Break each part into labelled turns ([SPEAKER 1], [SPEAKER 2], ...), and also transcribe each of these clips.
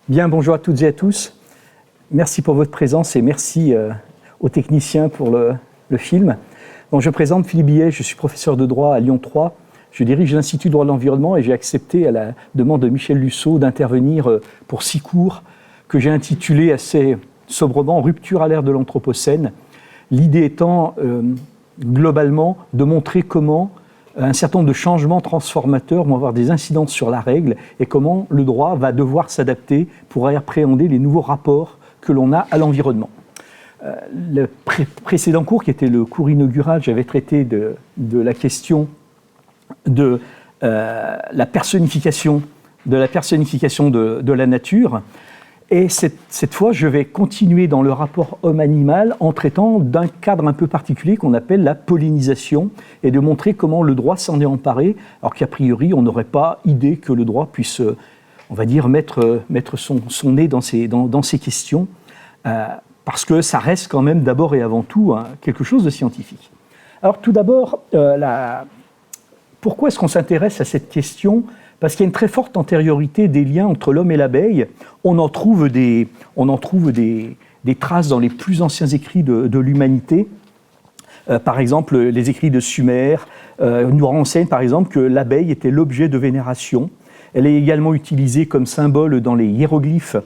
[SPEAKER 1] Bien, bonjour à toutes et à tous. Merci pour votre présence et merci aux techniciens pour le film. Donc, je me présente Philippe Billet, je suis professeur de droit à Lyon 3. Je dirige l'Institut de droit de l'environnement et j'ai accepté à la demande de Michel Lusseau d'intervenir pour 6 cours que j'ai intitulés assez sobrement « Rupture à l'ère de l'Anthropocène ». L'idée étant globalement de montrer comment un certain nombre de changements transformateurs vont avoir des incidences sur la règle et comment le droit va devoir s'adapter pour appréhender les nouveaux rapports que l'on a à l'environnement. Le précédent cours, qui était le cours inaugural, j'avais traité de la question de la personnification de la nature. Et cette fois, je vais continuer dans le rapport homme-animal en traitant d'un cadre un peu particulier qu'on appelle la pollinisation et de montrer comment le droit s'en est emparé, alors qu'a priori, on n'aurait pas idée que le droit puisse, on va dire, mettre son nez dans ces questions, parce que ça reste quand même d'abord et avant tout quelque chose de scientifique. Alors tout d'abord, pourquoi est-ce qu'on s'intéresse à cette question ? Parce qu'il y a une très forte antériorité des liens entre l'homme et l'abeille. On en trouve des traces dans les plus anciens écrits de l'humanité. Par exemple, les écrits de Sumer nous renseignent par exemple que l'abeille était l'objet de vénération. Elle est également utilisée comme symbole dans les hiéroglyphes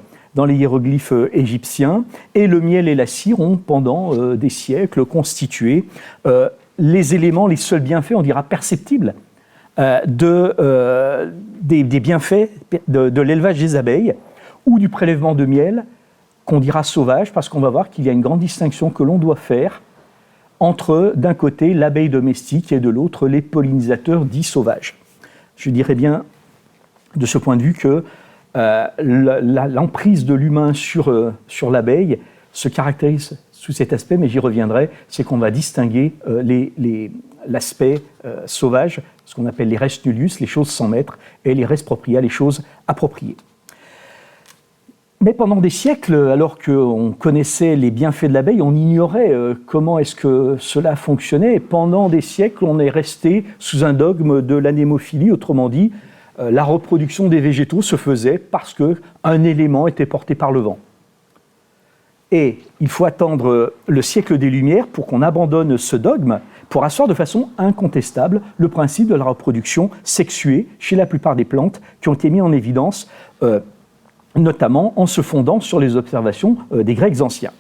[SPEAKER 1] égyptiens. Et le miel et la cire ont, pendant des siècles, constitué les éléments, les seuls bienfaits, on dira perceptibles, des bienfaits de l'élevage des abeilles ou du prélèvement de miel qu'on dira sauvage, parce qu'on va voir qu'il y a une grande distinction que l'on doit faire entre, d'un côté, l'abeille domestique et de l'autre, les pollinisateurs dits sauvages. Je dirais bien, de ce point de vue, que l'emprise de l'humain sur l'abeille se caractérise sous cet aspect, mais j'y reviendrai, c'est qu'on va distinguer l'aspect sauvage, ce qu'on appelle les res nullius, les choses sans maître, et les res propria, les choses appropriées. Mais pendant des siècles, alors qu'on connaissait les bienfaits de l'abeille, on ignorait comment est-ce que cela fonctionnait. Et pendant des siècles, on est resté sous un dogme de l'anémophilie, autrement dit, la reproduction des végétaux se faisait parce qu'un élément était porté par le vent. Et il faut attendre le siècle des Lumières pour qu'on abandonne ce dogme, pour asseoir de façon incontestable le principe de la reproduction sexuée chez la plupart des plantes qui ont été mis en évidence, notamment en se fondant sur les observations des Grecs anciens.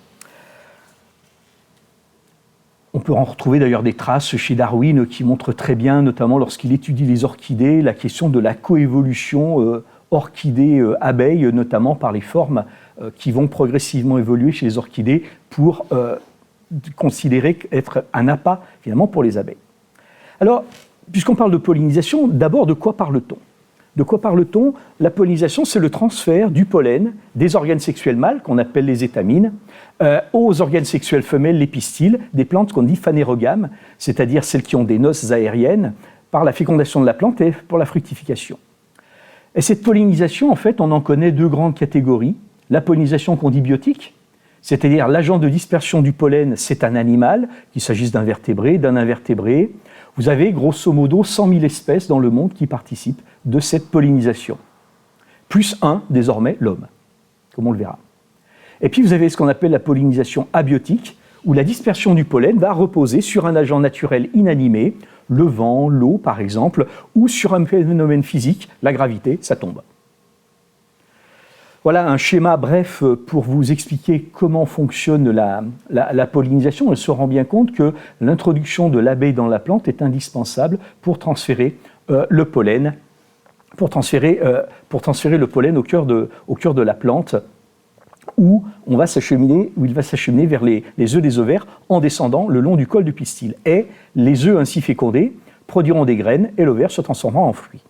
[SPEAKER 1] On peut en retrouver d'ailleurs des traces chez Darwin qui montrent très bien, notamment lorsqu'il étudie les orchidées, la question de la coévolution orchidée-abeille, notamment par les formes qui vont progressivement évoluer chez les orchidées pour considérer être un appât finalement pour les abeilles. Alors, puisqu'on parle de pollinisation, d'abord de quoi parle-t-on ? De quoi parle-t-on ? La pollinisation, c'est le transfert du pollen des organes sexuels mâles, qu'on appelle les étamines, aux organes sexuels femelles, les pistils, des plantes qu'on dit phanérogames, c'est-à-dire celles qui ont des noces aériennes, par la fécondation de la plante et pour la fructification. Et cette pollinisation, en fait, on en connaît 2 grandes catégories. La pollinisation qu'on dit biotique, c'est-à-dire l'agent de dispersion du pollen, c'est un animal, qu'il s'agisse d'un vertébré, d'un invertébré. Vous avez grosso modo 100 000 espèces dans le monde qui participent de cette pollinisation. Plus 1, désormais, l'homme, comme on le verra. Et puis vous avez ce qu'on appelle la pollinisation abiotique, où la dispersion du pollen va reposer sur un agent naturel inanimé, le vent, l'eau par exemple, ou sur un phénomène physique, la gravité, ça tombe. Voilà un schéma bref pour vous expliquer comment fonctionne la pollinisation. On se rend bien compte que l'introduction de l'abeille dans la plante est indispensable pour transférer le pollen, au cœur de la plante, où il va s'acheminer vers les œufs des ovaires en descendant le long du col du pistil. Et les œufs ainsi fécondés produiront des graines et l'ovaire se transformera en fruit.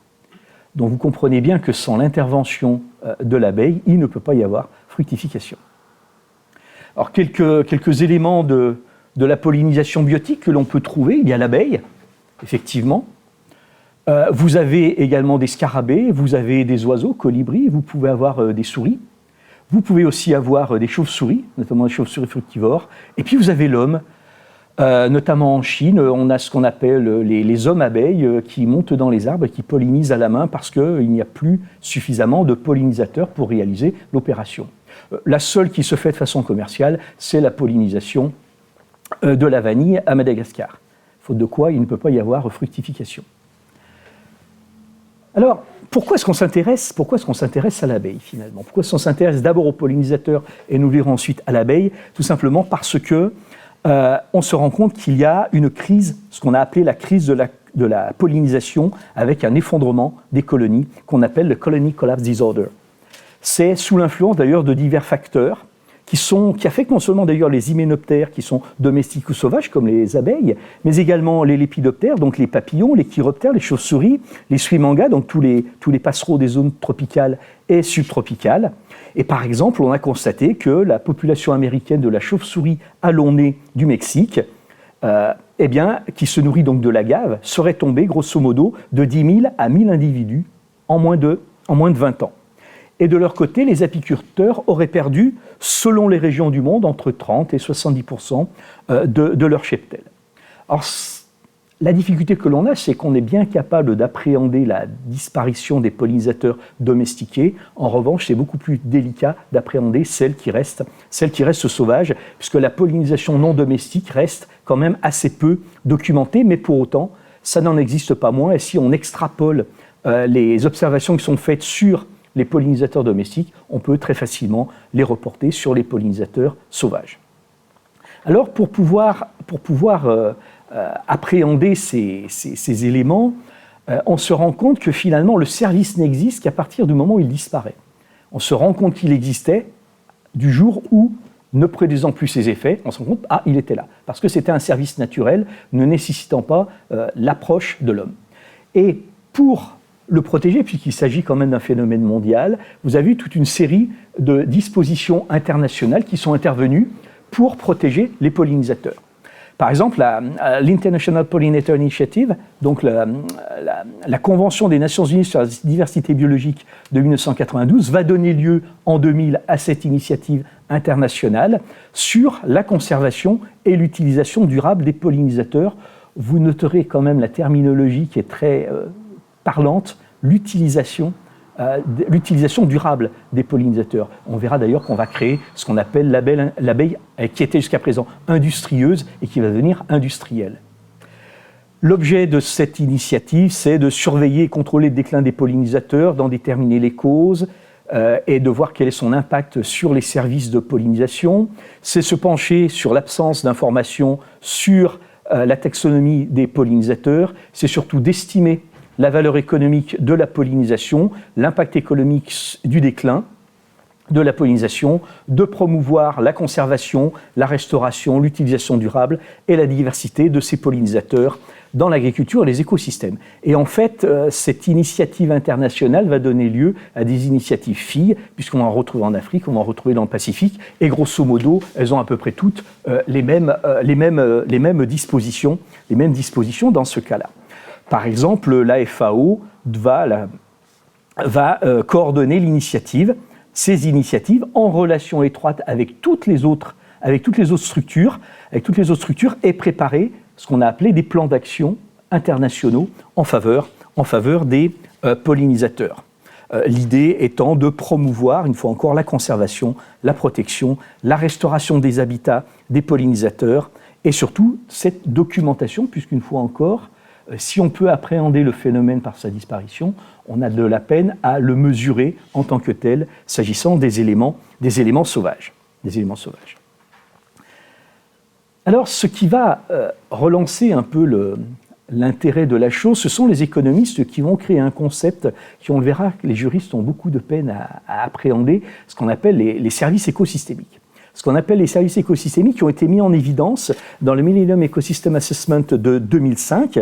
[SPEAKER 1] Donc vous comprenez bien que sans l'intervention de l'abeille, il ne peut pas y avoir fructification. Alors quelques éléments de la pollinisation biotique que l'on peut trouver. Il y a l'abeille, effectivement. Vous avez également des scarabées, vous avez des oiseaux, colibris, vous pouvez avoir des souris. Vous pouvez aussi avoir des chauves-souris, notamment des chauves-souris fructivores. Et puis vous avez l'homme. Notamment en Chine, on a ce qu'on appelle les hommes abeilles qui montent dans les arbres et qui pollinisent à la main parce qu'il n'y a plus suffisamment de pollinisateurs pour réaliser l'opération. La seule qui se fait de façon commerciale, c'est la pollinisation de la vanille à Madagascar. Faute de quoi, il ne peut pas y avoir fructification. Alors, pourquoi est-ce qu'on s'intéresse à l'abeille finalement? Pourquoi est-ce qu'on s'intéresse d'abord aux pollinisateurs et nous verrons ensuite à l'abeille? Tout simplement parce que on se rend compte qu'il y a une crise, ce qu'on a appelé la crise de la pollinisation, avec un effondrement des colonies qu'on appelle le Colony Collapse Disorder. C'est sous l'influence d'ailleurs de divers facteurs qui affectent non seulement d'ailleurs les hyménoptères qui sont domestiques ou sauvages comme les abeilles, mais également les lépidoptères, donc les papillons, les chiroptères, les chauves-souris, les suimangas, donc tous les passereaux des zones tropicales et subtropicales. Et par exemple, on a constaté que la population américaine de la chauve-souris à long nez du Mexique, qui se nourrit donc de l'agave, serait tombée grosso modo de 10 000 à 1000 individus en moins de 20 ans. Et de leur côté, les apiculteurs auraient perdu, selon les régions du monde, entre 30 et 70% de leur cheptel. Alors, la difficulté que l'on a, c'est qu'on est bien capable d'appréhender la disparition des pollinisateurs domestiqués. En revanche, c'est beaucoup plus délicat d'appréhender celles qui restent sauvages, puisque la pollinisation non domestique reste quand même assez peu documentée, mais pour autant, ça n'en existe pas moins. Et si on extrapole les observations qui sont faites sur les pollinisateurs domestiques, on peut très facilement les reporter sur les pollinisateurs sauvages. Alors, pour pouvoir appréhender ces éléments, on se rend compte que finalement le service n'existe qu'à partir du moment où il disparaît. On se rend compte qu'il existait du jour où, ne produisant plus ses effets, on se rend compte, il était là. Parce que c'était un service naturel, ne nécessitant pas l'approche de l'homme. Et pour le protéger, puisqu'il s'agit quand même d'un phénomène mondial, vous avez eu toute une série de dispositions internationales qui sont intervenues pour protéger les pollinisateurs. Par exemple, l'International Pollinator Initiative, donc la Convention des Nations Unies sur la diversité biologique de 1992, va donner lieu en 2000 à cette initiative internationale sur la conservation et l'utilisation durable des pollinisateurs. Vous noterez quand même la terminologie qui est très parlante, l'utilisation durable des pollinisateurs. On verra d'ailleurs qu'on va créer ce qu'on appelle l'abeille qui était jusqu'à présent industrieuse et qui va devenir industrielle. L'objet de cette initiative, c'est de surveiller et contrôler le déclin des pollinisateurs, d'en déterminer les causes et de voir quel est son impact sur les services de pollinisation. C'est se pencher sur l'absence d'informations sur la taxonomie des pollinisateurs. C'est surtout d'estimer la valeur économique de la pollinisation, l'impact économique du déclin de la pollinisation, de promouvoir la conservation, la restauration, l'utilisation durable et la diversité de ces pollinisateurs dans l'agriculture et les écosystèmes. Et en fait, cette initiative internationale va donner lieu à des initiatives filles, puisqu'on va en retrouver en Afrique, on va en retrouver dans le Pacifique, et grosso modo, elles ont à peu près toutes les mêmes dispositions dans ce cas-là. Par exemple, la FAO va coordonner ces initiatives en relation étroite avec toutes les autres structures, et préparer ce qu'on a appelé des plans d'action internationaux en faveur des pollinisateurs. L'idée étant de promouvoir, une fois encore, la conservation, la protection, la restauration des habitats des pollinisateurs, et surtout cette documentation, puisqu'une fois encore, si on peut appréhender le phénomène par sa disparition, on a de la peine à le mesurer en tant que tel, s'agissant des éléments sauvages. Alors, ce qui va relancer un peu l'intérêt de la chose, ce sont les économistes qui vont créer un concept qui, on le verra, les juristes ont beaucoup de peine à appréhender, ce qu'on appelle les services écosystémiques. Ce qu'on appelle les services écosystémiques qui ont été mis en évidence dans le Millennium Ecosystem Assessment de 2005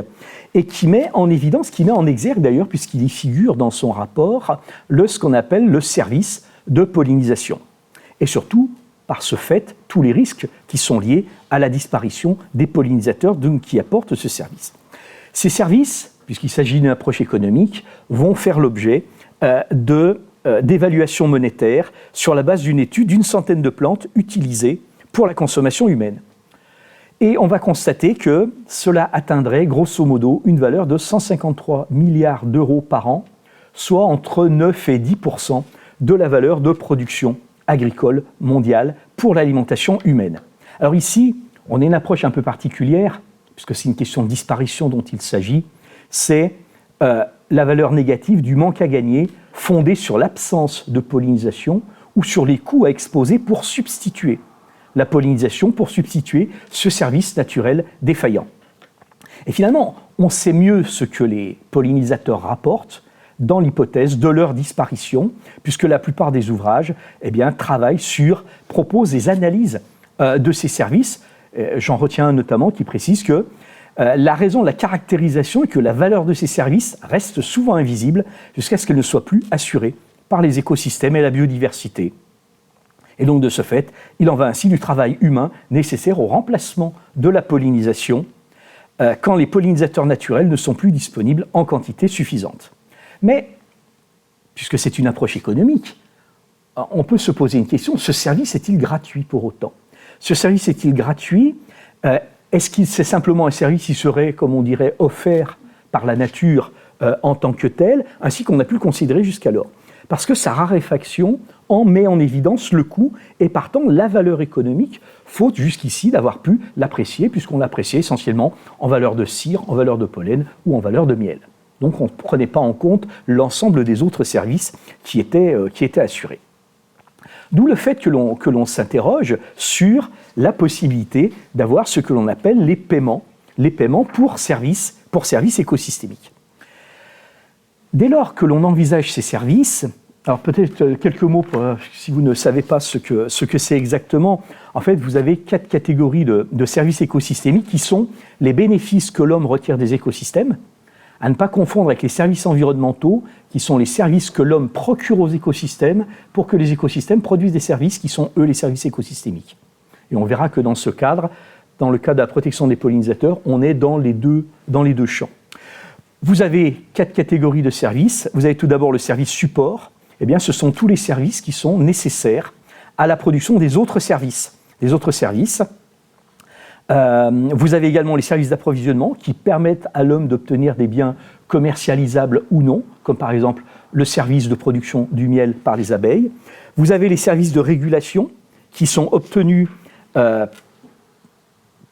[SPEAKER 1] et qui met en exergue d'ailleurs, puisqu'il y figure dans son rapport, ce qu'on appelle le service de pollinisation. Et surtout, par ce fait, tous les risques qui sont liés à la disparition des pollinisateurs qui apportent ce service. Ces services, puisqu'il s'agit d'une approche économique, vont faire l'objet d'évaluations monétaires sur la base d'une étude d'une centaine de plantes utilisées pour la consommation humaine. Et on va constater que cela atteindrait grosso modo une valeur de 153 milliards d'euros par an, soit entre 9 et 10% de la valeur de production agricole mondiale pour l'alimentation humaine. Alors ici, on a une approche un peu particulière, puisque c'est une question de disparition dont il s'agit, c'est la valeur négative du manque à gagner fondée sur l'absence de pollinisation ou sur les coûts à exposer pour substituer la pollinisation, pour substituer ce service naturel défaillant. Et finalement, on sait mieux ce que les pollinisateurs rapportent dans l'hypothèse de leur disparition, puisque la plupart des ouvrages proposent des analyses de ces services. J'en retiens un notamment qui précise que la raison de la caractérisation est que la valeur de ces services reste souvent invisible jusqu'à ce qu'elle ne soit plus assurée par les écosystèmes et la biodiversité. Et donc de ce fait, il en va ainsi du travail humain nécessaire au remplacement de la pollinisation quand les pollinisateurs naturels ne sont plus disponibles en quantité suffisante. Mais, puisque c'est une approche économique, on peut se poser une question, ce service est-il gratuit pour autant ? Ce service est-il gratuit ? Est-ce que c'est simplement un service qui serait, comme on dirait, offert par la nature en tant que tel, ainsi qu'on a pu le considérer jusqu'alors ? Parce que sa raréfaction en met en évidence le coût et partant la valeur économique, faute jusqu'ici d'avoir pu l'apprécier, puisqu'on l'appréciait essentiellement en valeur de cire, en valeur de pollen ou en valeur de miel. Donc on ne prenait pas en compte l'ensemble des autres services qui étaient assurés. D'où le fait que l'on s'interroge sur la possibilité d'avoir ce que l'on appelle les paiements pour services écosystémiques. Dès lors que l'on envisage ces services, alors peut-être quelques mots si vous ne savez pas ce que c'est exactement. En fait, vous avez 4 catégories de services écosystémiques qui sont les bénéfices que l'homme retire des écosystèmes, à ne pas confondre avec les services environnementaux, qui sont les services que l'homme procure aux écosystèmes pour que les écosystèmes produisent des services qui sont, eux, les services écosystémiques. Et on verra que dans ce cadre, dans le cadre de la protection des pollinisateurs, on est dans les deux champs. Vous avez 4 catégories de services. Vous avez tout d'abord le service support. Eh bien, ce sont tous les services qui sont nécessaires à la production des autres services. Vous avez également les services d'approvisionnement qui permettent à l'homme d'obtenir des biens commercialisables ou non, comme par exemple le service de production du miel par les abeilles. Vous avez les services de régulation qui sont obtenus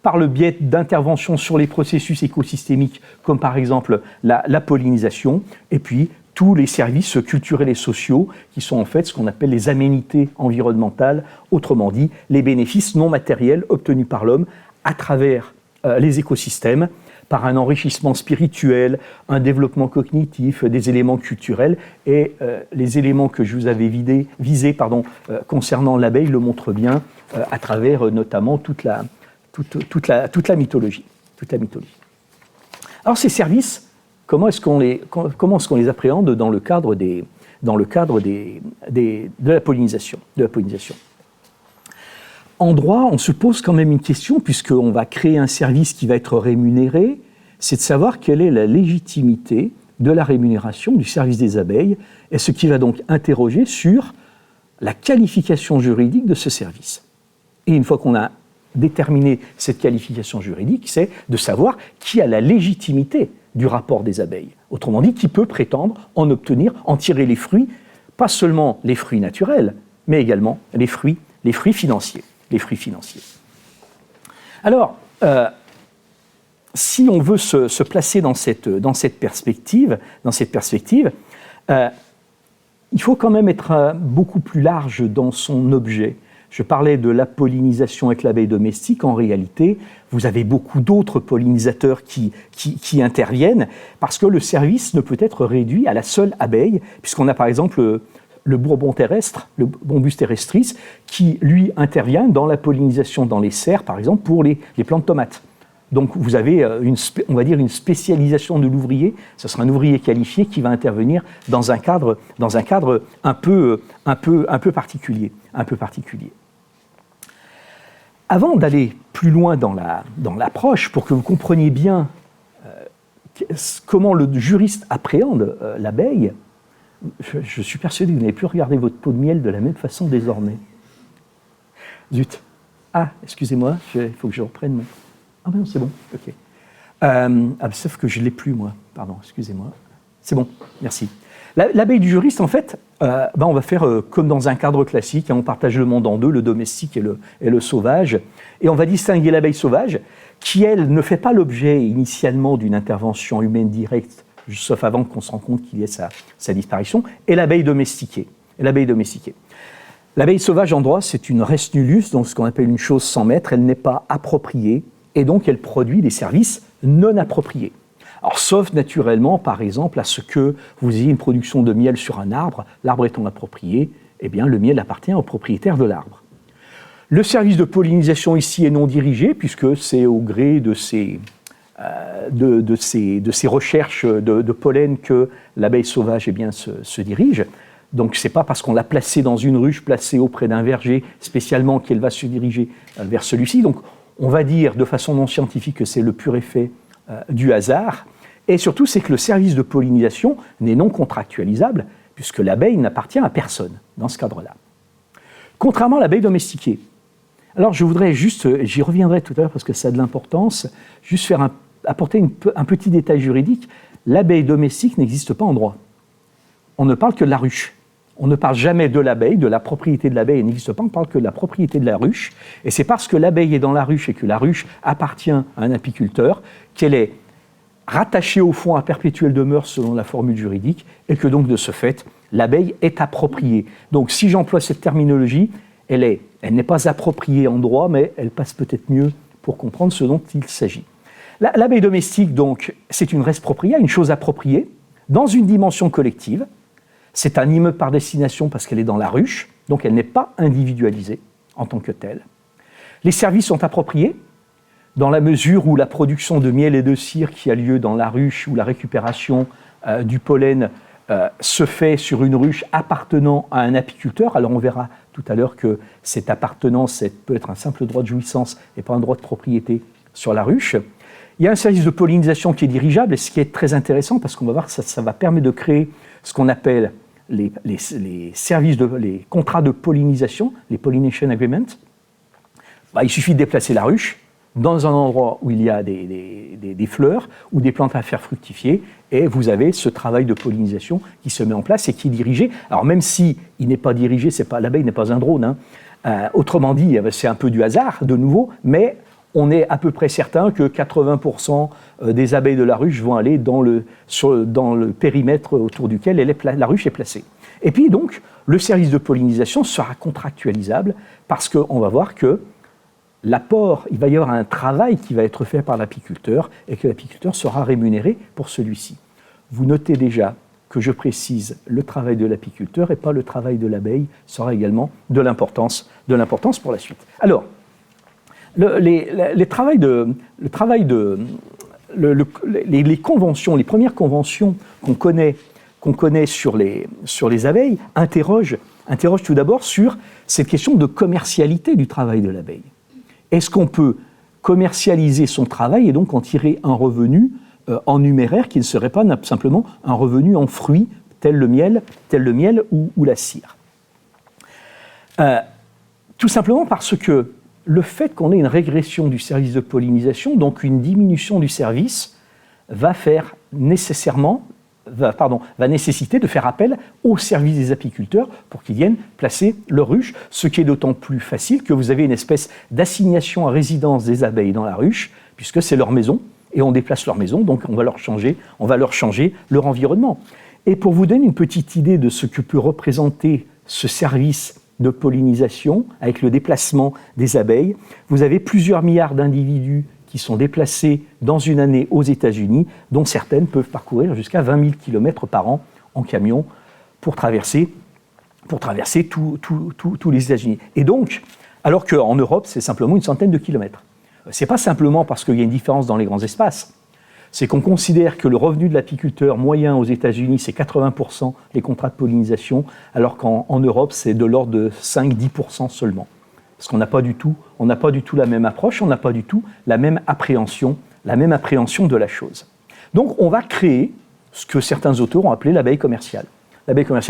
[SPEAKER 1] par le biais d'interventions sur les processus écosystémiques, comme par exemple la pollinisation, et puis tous les services culturels et sociaux, qui sont en fait ce qu'on appelle les aménités environnementales, autrement dit, les bénéfices non matériels obtenus par l'homme à travers les écosystèmes, par un enrichissement spirituel, un développement cognitif, des éléments culturels, et les éléments que je vous avais visés concernant l'abeille le montrent bien à travers notamment toute la mythologie. Alors ces services, comment est-ce qu'on les appréhende dans le cadre de la pollinisation, En droit, on se pose quand même une question, puisqu'on va créer un service qui va être rémunéré, c'est de savoir quelle est la légitimité de la rémunération du service des abeilles, et ce qui va donc interroger sur la qualification juridique de ce service. Et une fois qu'on a déterminé cette qualification juridique, c'est de savoir qui a la légitimité du rapport des abeilles. Autrement dit, qui peut prétendre en tirer les fruits, pas seulement les fruits naturels, mais également les fruits financiers. Alors, si on veut se placer dans cette perspective, il faut quand même être beaucoup plus large dans son objet. Je parlais de la pollinisation avec l'abeille domestique. En réalité, vous avez beaucoup d'autres pollinisateurs qui interviennent, parce que le service ne peut être réduit à la seule abeille, puisqu'on a par exemple le bourbon terrestre, le Bombus terrestris, qui lui intervient dans la pollinisation dans les serres, par exemple, pour les plants de tomates. Donc vous avez on va dire une spécialisation de l'ouvrier. Ce sera un ouvrier qualifié qui va intervenir dans un cadre un peu particulier. Avant d'aller plus loin dans l'approche, pour que vous compreniez bien comment le juriste appréhende l'abeille, je suis persuadé que vous n'avez plus regardé votre pot de miel de la même façon désormais. Zut. Ah, excusez-moi, il faut que je reprenne. Ah ben non, c'est bon, ok. Sauf que je ne l'ai plus, moi. Pardon, excusez-moi. C'est bon, merci. L'abeille du juriste, en fait, on va faire comme dans un cadre classique, hein, on partage le monde en deux, le domestique et le sauvage, et on va distinguer l'abeille sauvage, qui, elle, ne fait pas l'objet initialement d'une intervention humaine directe, sauf avant qu'on se rende compte qu'il y ait sa disparition, et l'abeille domestiquée. L'abeille sauvage en droit, c'est une res nullus, donc ce qu'on appelle une chose sans maître, elle n'est pas appropriée, et donc elle produit des services non appropriés. Alors, sauf naturellement, par exemple, à ce que vous ayez une production de miel sur un arbre, l'arbre étant approprié, eh bien, le miel appartient au propriétaire de l'arbre. Le service de pollinisation ici est non dirigé, puisque c'est au gré de ces recherches de pollen que l'abeille sauvage se dirige. Donc, ce n'est pas parce qu'on l'a placée dans une ruche, placée auprès d'un verger spécialement, qu'elle va se diriger vers celui-ci. Donc, on va dire de façon non scientifique que c'est le pur effet du hasard. Et surtout, c'est que le service de pollinisation n'est non contractualisable, puisque l'abeille n'appartient à personne dans ce cadre-là. Contrairement à l'abeille domestiquée. Alors, je voudrais juste, j'y reviendrai tout à l'heure parce que ça a de l'importance, juste apporter un petit détail juridique. L'abeille domestique n'existe pas en droit. On ne parle que de la ruche. On ne parle jamais de l'abeille, de la propriété de l'abeille, elle n'existe pas, on parle que de la propriété de la ruche. Et c'est parce que l'abeille est dans la ruche et que la ruche appartient à un apiculteur qu'elle est rattachée au fond à perpétuelle demeure selon la formule juridique et que donc de ce fait, l'abeille est appropriée. Donc si j'emploie cette terminologie, elle n'est pas appropriée en droit, mais elle passe peut-être mieux pour comprendre ce dont il s'agit. L'abeille domestique, donc, c'est une res propria, une chose appropriée, dans une dimension collective. C'est un immeuble par destination parce qu'elle est dans la ruche, donc elle n'est pas individualisée en tant que telle. Les services sont appropriés dans la mesure où la production de miel et de cire qui a lieu dans la ruche ou la récupération du pollen se fait sur une ruche appartenant à un apiculteur. Alors on verra tout à l'heure que cette appartenance peut être un simple droit de jouissance et pas un droit de propriété sur la ruche. Il y a un service de pollinisation qui est dirigeable, et ce qui est très intéressant parce qu'on va voir que ça va permettre de créer ce qu'on appelle les contrats de pollinisation, les pollination agreements. Il suffit de déplacer la ruche dans un endroit où il y a des fleurs ou des plantes à faire fructifier, et vous avez ce travail de pollinisation qui se met en place et qui est dirigé. Alors même si il n'est pas dirigé, l'abeille n'est pas un drone, hein. Autrement dit, c'est un peu du hasard de nouveau, mais on est à peu près certain que 80% des abeilles de la ruche vont aller dans le périmètre autour duquel la ruche est placée. Et puis donc, le service de pollinisation sera contractualisable parce qu'on va voir que l'apport, il va y avoir un travail qui va être fait par l'apiculteur et que l'apiculteur sera rémunéré pour celui-ci. Vous notez déjà que je précise le travail de l'apiculteur et pas le travail de l'abeille, sera également de l'importance pour la suite. Alors, les conventions, les premières conventions qu'on connaît sur les abeilles interrogent tout d'abord sur cette question de commercialité du travail de l'abeille. Est-ce qu'on peut commercialiser son travail et donc en tirer un revenu en numéraire qui ne serait pas simplement un revenu en fruits tel le miel ou la cire? Tout simplement parce que le fait qu'on ait une régression du service de pollinisation, donc une diminution du service, va nécessiter de faire appel au service des apiculteurs pour qu'ils viennent placer leur ruche, ce qui est d'autant plus facile que vous avez une espèce d'assignation à résidence des abeilles dans la ruche, puisque c'est leur maison, et on déplace leur maison, donc on va leur changer leur environnement. Et pour vous donner une petite idée de ce que peut représenter ce service de pollinisation, avec le déplacement des abeilles, vous avez plusieurs milliards d'individus qui sont déplacés dans une année aux États-Unis, dont certaines peuvent parcourir jusqu'à 20 000 km par an en camion pour traverser tous les États-Unis. Et donc, alors qu'en Europe, c'est simplement une centaine de kilomètres. Ce n'est pas simplement parce qu'il y a une différence dans les grands espaces, c'est qu'on considère que le revenu de l'apiculteur moyen aux États-Unis, c'est 80% les contrats de pollinisation, alors qu'en Europe, c'est de l'ordre de 5-10% seulement. Parce qu'on n'a pas du tout la même approche, on n'a pas du tout la même appréhension de la chose. Donc on va créer ce que certains auteurs ont appelé l'abeille commerciale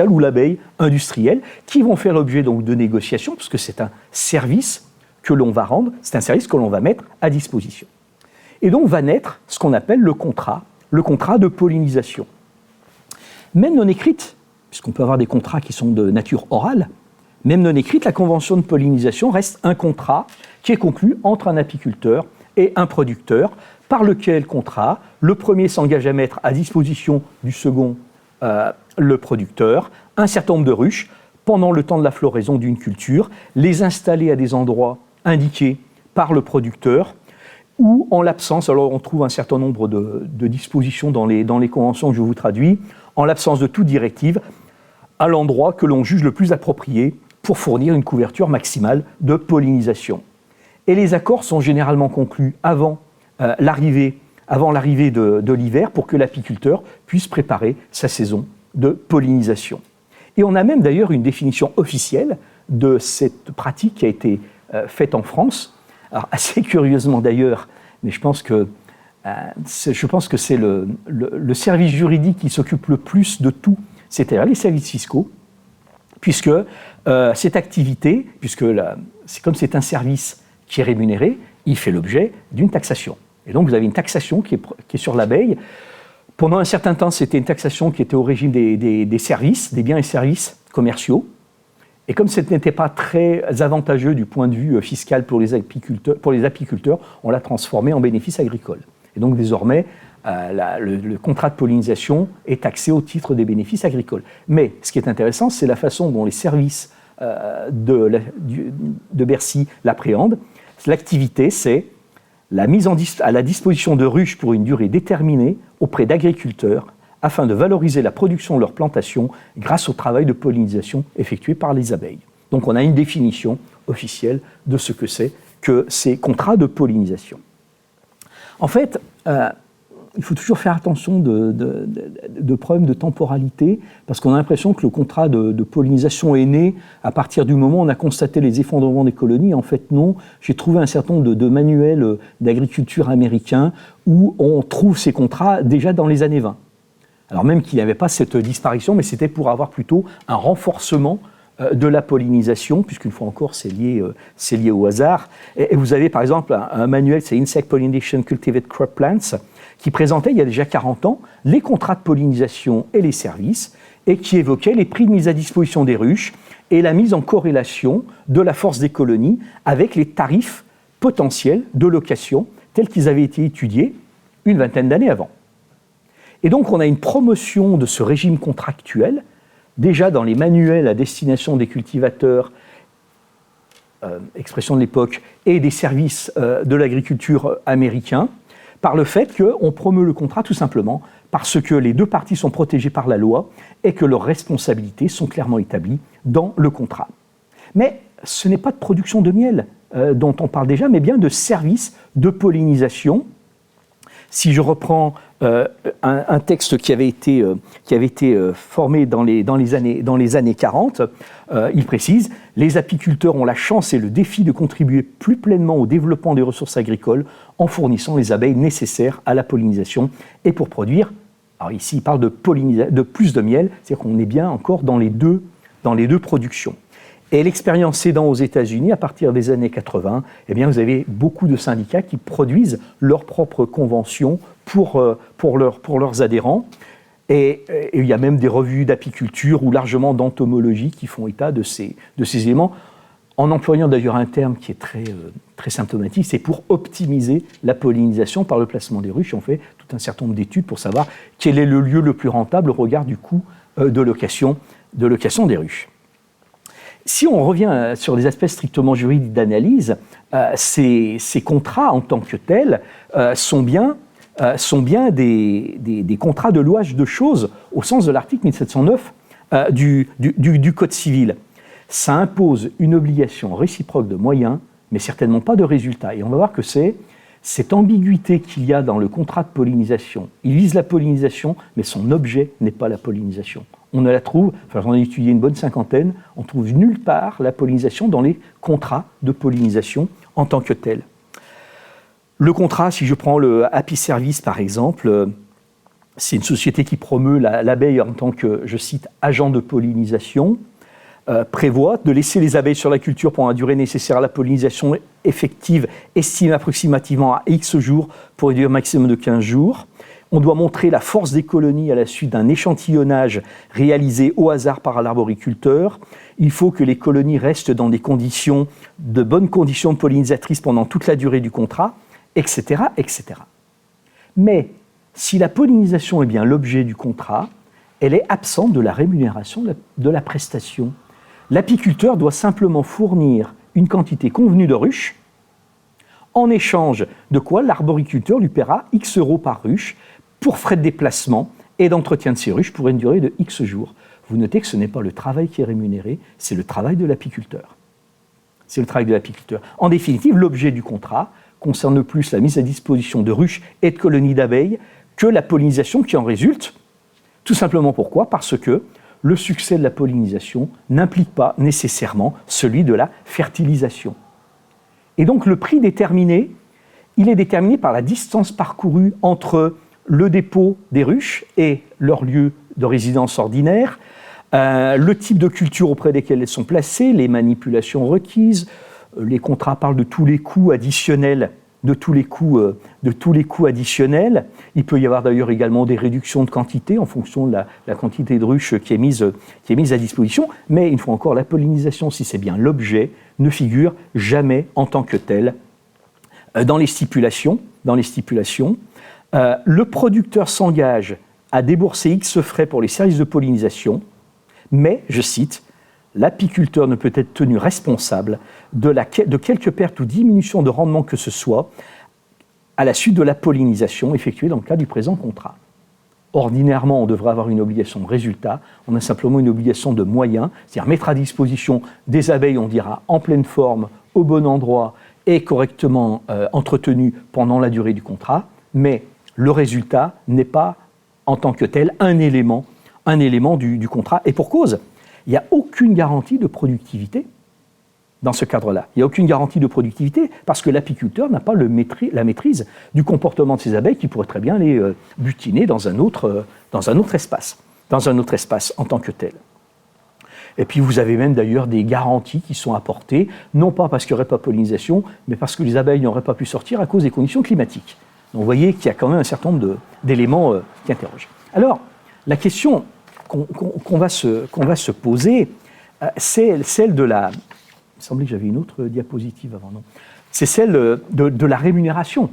[SPEAKER 1] ou l'abeille industrielle, qui vont faire l'objet donc de négociations, parce que c'est un service que l'on va rendre, c'est un service que l'on va mettre à disposition. Et donc va naître ce qu'on appelle le contrat de pollinisation. Même non écrite, puisqu'on peut avoir des contrats qui sont de nature orale, même non écrite, la convention de pollinisation reste un contrat qui est conclu entre un apiculteur et un producteur, par lequel contrat, le premier s'engage à mettre à disposition du second, le producteur, un certain nombre de ruches pendant le temps de la floraison d'une culture, les installer à des endroits indiqués par le producteur, ou en l'absence, alors on trouve un certain nombre de dispositions dans les conventions que je vous traduis, en l'absence de toute directive, à l'endroit que l'on juge le plus approprié pour fournir une couverture maximale de pollinisation. Et les accords sont généralement conclus avant l'arrivée de l'hiver pour que l'apiculteur puisse préparer sa saison de pollinisation. Et on a même d'ailleurs une définition officielle de cette pratique qui a été faite en France. Alors, assez curieusement d'ailleurs, mais je pense que c'est le service juridique qui s'occupe le plus de tout, c'est-à-dire les services fiscaux, puisque cette activité, comme c'est un service qui est rémunéré, il fait l'objet d'une taxation. Et donc vous avez une taxation qui est sur l'abeille. Pendant un certain temps, c'était une taxation qui était au régime des services, des biens et services commerciaux. Et comme ce n'était pas très avantageux du point de vue fiscal pour les apiculteurs, on l'a transformé en bénéfice agricole. Et donc désormais, le contrat de pollinisation est taxé au titre des bénéfices agricoles. Mais ce qui est intéressant, c'est la façon dont les services de Bercy l'appréhendent. L'activité, c'est la mise à la disposition de ruches pour une durée déterminée auprès d'agriculteurs afin de valoriser la production de leurs plantations grâce au travail de pollinisation effectué par les abeilles. Donc on a une définition officielle de ce que c'est que ces contrats de pollinisation. En fait, il faut toujours faire attention de problèmes de temporalité, parce qu'on a l'impression que le contrat de pollinisation est né à partir du moment où on a constaté les effondrements des colonies. En fait, non. J'ai trouvé un certain nombre de manuels d'agriculture américains où on trouve ces contrats déjà dans les années 20. Alors même qu'il n'y avait pas cette disparition, mais c'était pour avoir plutôt un renforcement de la pollinisation, puisqu'une fois encore, c'est lié au hasard. Et vous avez par exemple un manuel, c'est Insect Pollination Cultivated Crop Plants, qui présentait il y a déjà 40 ans les contrats de pollinisation et les services, et qui évoquait les prix de mise à disposition des ruches et la mise en corrélation de la force des colonies avec les tarifs potentiels de location tels qu'ils avaient été étudiés une vingtaine d'années avant. Et donc on a une promotion de ce régime contractuel, déjà dans les manuels à destination des cultivateurs, expression de l'époque, et des services de l'agriculture américains, par le fait qu'on promeut le contrat tout simplement parce que les deux parties sont protégées par la loi et que leurs responsabilités sont clairement établies dans le contrat. Mais ce n'est pas de production de miel dont on parle déjà, mais bien de services de pollinisation. Si je reprends un texte qui avait été formé dans les années 40, il précise « Les apiculteurs ont la chance et le défi de contribuer plus pleinement au développement des ressources agricoles en fournissant les abeilles nécessaires à la pollinisation et pour produire ». Alors ici, il parle de plus de miel, c'est-à-dire qu'on est bien encore dans les deux productions. Et l'expérience s'aidant aux États-Unis, à partir des années 80, eh bien, vous avez beaucoup de syndicats qui produisent leurs propres conventions pour leurs adhérents. Et il y a même des revues d'apiculture ou largement d'entomologie qui font état de ces éléments, en employant d'ailleurs un terme qui est très symptomatique, c'est pour optimiser la pollinisation par le placement des ruches. On fait tout un certain nombre d'études pour savoir quel est le lieu le plus rentable au regard du coût de location des ruches. Si on revient sur des aspects strictement juridiques d'analyse, ces contrats en tant que tels sont bien des contrats de louage de choses au sens de l'article 1709 du Code civil. Ça impose une obligation réciproque de moyens, mais certainement pas de résultats. Et on va voir que c'est cette ambiguïté qu'il y a dans le contrat de pollinisation. Il vise la pollinisation, mais son objet n'est pas la pollinisation. On ne la trouve, enfin j'en ai étudié une bonne cinquantaine, on trouve nulle part la pollinisation dans les contrats de pollinisation en tant que tels. Le contrat, si je prends le Happy Service par exemple, c'est une société qui promeut l'abeille en tant que, je cite, agent de pollinisation. prévoit de laisser les abeilles sur la culture pendant la durée nécessaire à la pollinisation effective, estimée approximativement à X jours pour une durée maximum de 15 jours. On doit montrer la force des colonies à la suite d'un échantillonnage réalisé au hasard par l'arboriculteur. Il faut que les colonies restent dans de bonnes conditions pollinisatrices pendant toute la durée du contrat, etc., etc. Mais si la pollinisation est bien l'objet du contrat, elle est absente de la rémunération de la prestation. L'apiculteur doit simplement fournir une quantité convenue de ruches, en échange de quoi l'arboriculteur lui paiera X euros par ruche pour frais de déplacement et d'entretien de ces ruches pour une durée de X jours. Vous notez que ce n'est pas le travail qui est rémunéré, c'est le travail de l'apiculteur. C'est le travail de l'apiculteur. En définitive, l'objet du contrat concerne plus la mise à disposition de ruches et de colonies d'abeilles que la pollinisation qui en résulte. Tout simplement pourquoi ? Parce que le succès de la pollinisation n'implique pas nécessairement celui de la fertilisation. Et donc le prix déterminé, il est déterminé par la distance parcourue entre le dépôt des ruches et leur lieu de résidence ordinaire, le type de culture auprès desquelles elles sont placées, les manipulations requises. Les contrats parlent de tous les coûts additionnels, additionnels. Il peut y avoir d'ailleurs également des réductions de quantité en fonction de la quantité de ruches qui est mise à disposition. Mais une fois encore, la pollinisation, si c'est bien l'objet, ne figure jamais en tant que telle dans les stipulations. Le producteur s'engage à débourser X frais pour les services de pollinisation, mais, je cite, l'apiculteur ne peut être tenu responsable de quelque perte ou diminution de rendement que ce soit à la suite de la pollinisation effectuée dans le cadre du présent contrat. Ordinairement, on devrait avoir une obligation de résultat, on a simplement une obligation de moyens, c'est-à-dire mettre à disposition des abeilles, on dira, en pleine forme, au bon endroit et correctement entretenues pendant la durée du contrat, mais le résultat n'est pas en tant que tel un élément du contrat, et pour cause. Il n'y a aucune garantie de productivité dans ce cadre-là. Il n'y a aucune garantie de productivité parce que l'apiculteur n'a pas la maîtrise du comportement de ces abeilles qui pourraient très bien les butiner dans un autre espace en tant que tel. Et puis vous avez même d'ailleurs des garanties qui sont apportées, non pas parce qu'il n'y aurait pas pollinisation, mais parce que les abeilles n'auraient pas pu sortir à cause des conditions climatiques. Donc vous voyez qu'il y a quand même un certain nombre d'éléments qui interrogent. Alors, la question qu'on va se poser, c'est celle de la... Il me semblait que j'avais une autre diapositive avant, non ? C'est celle de la rémunération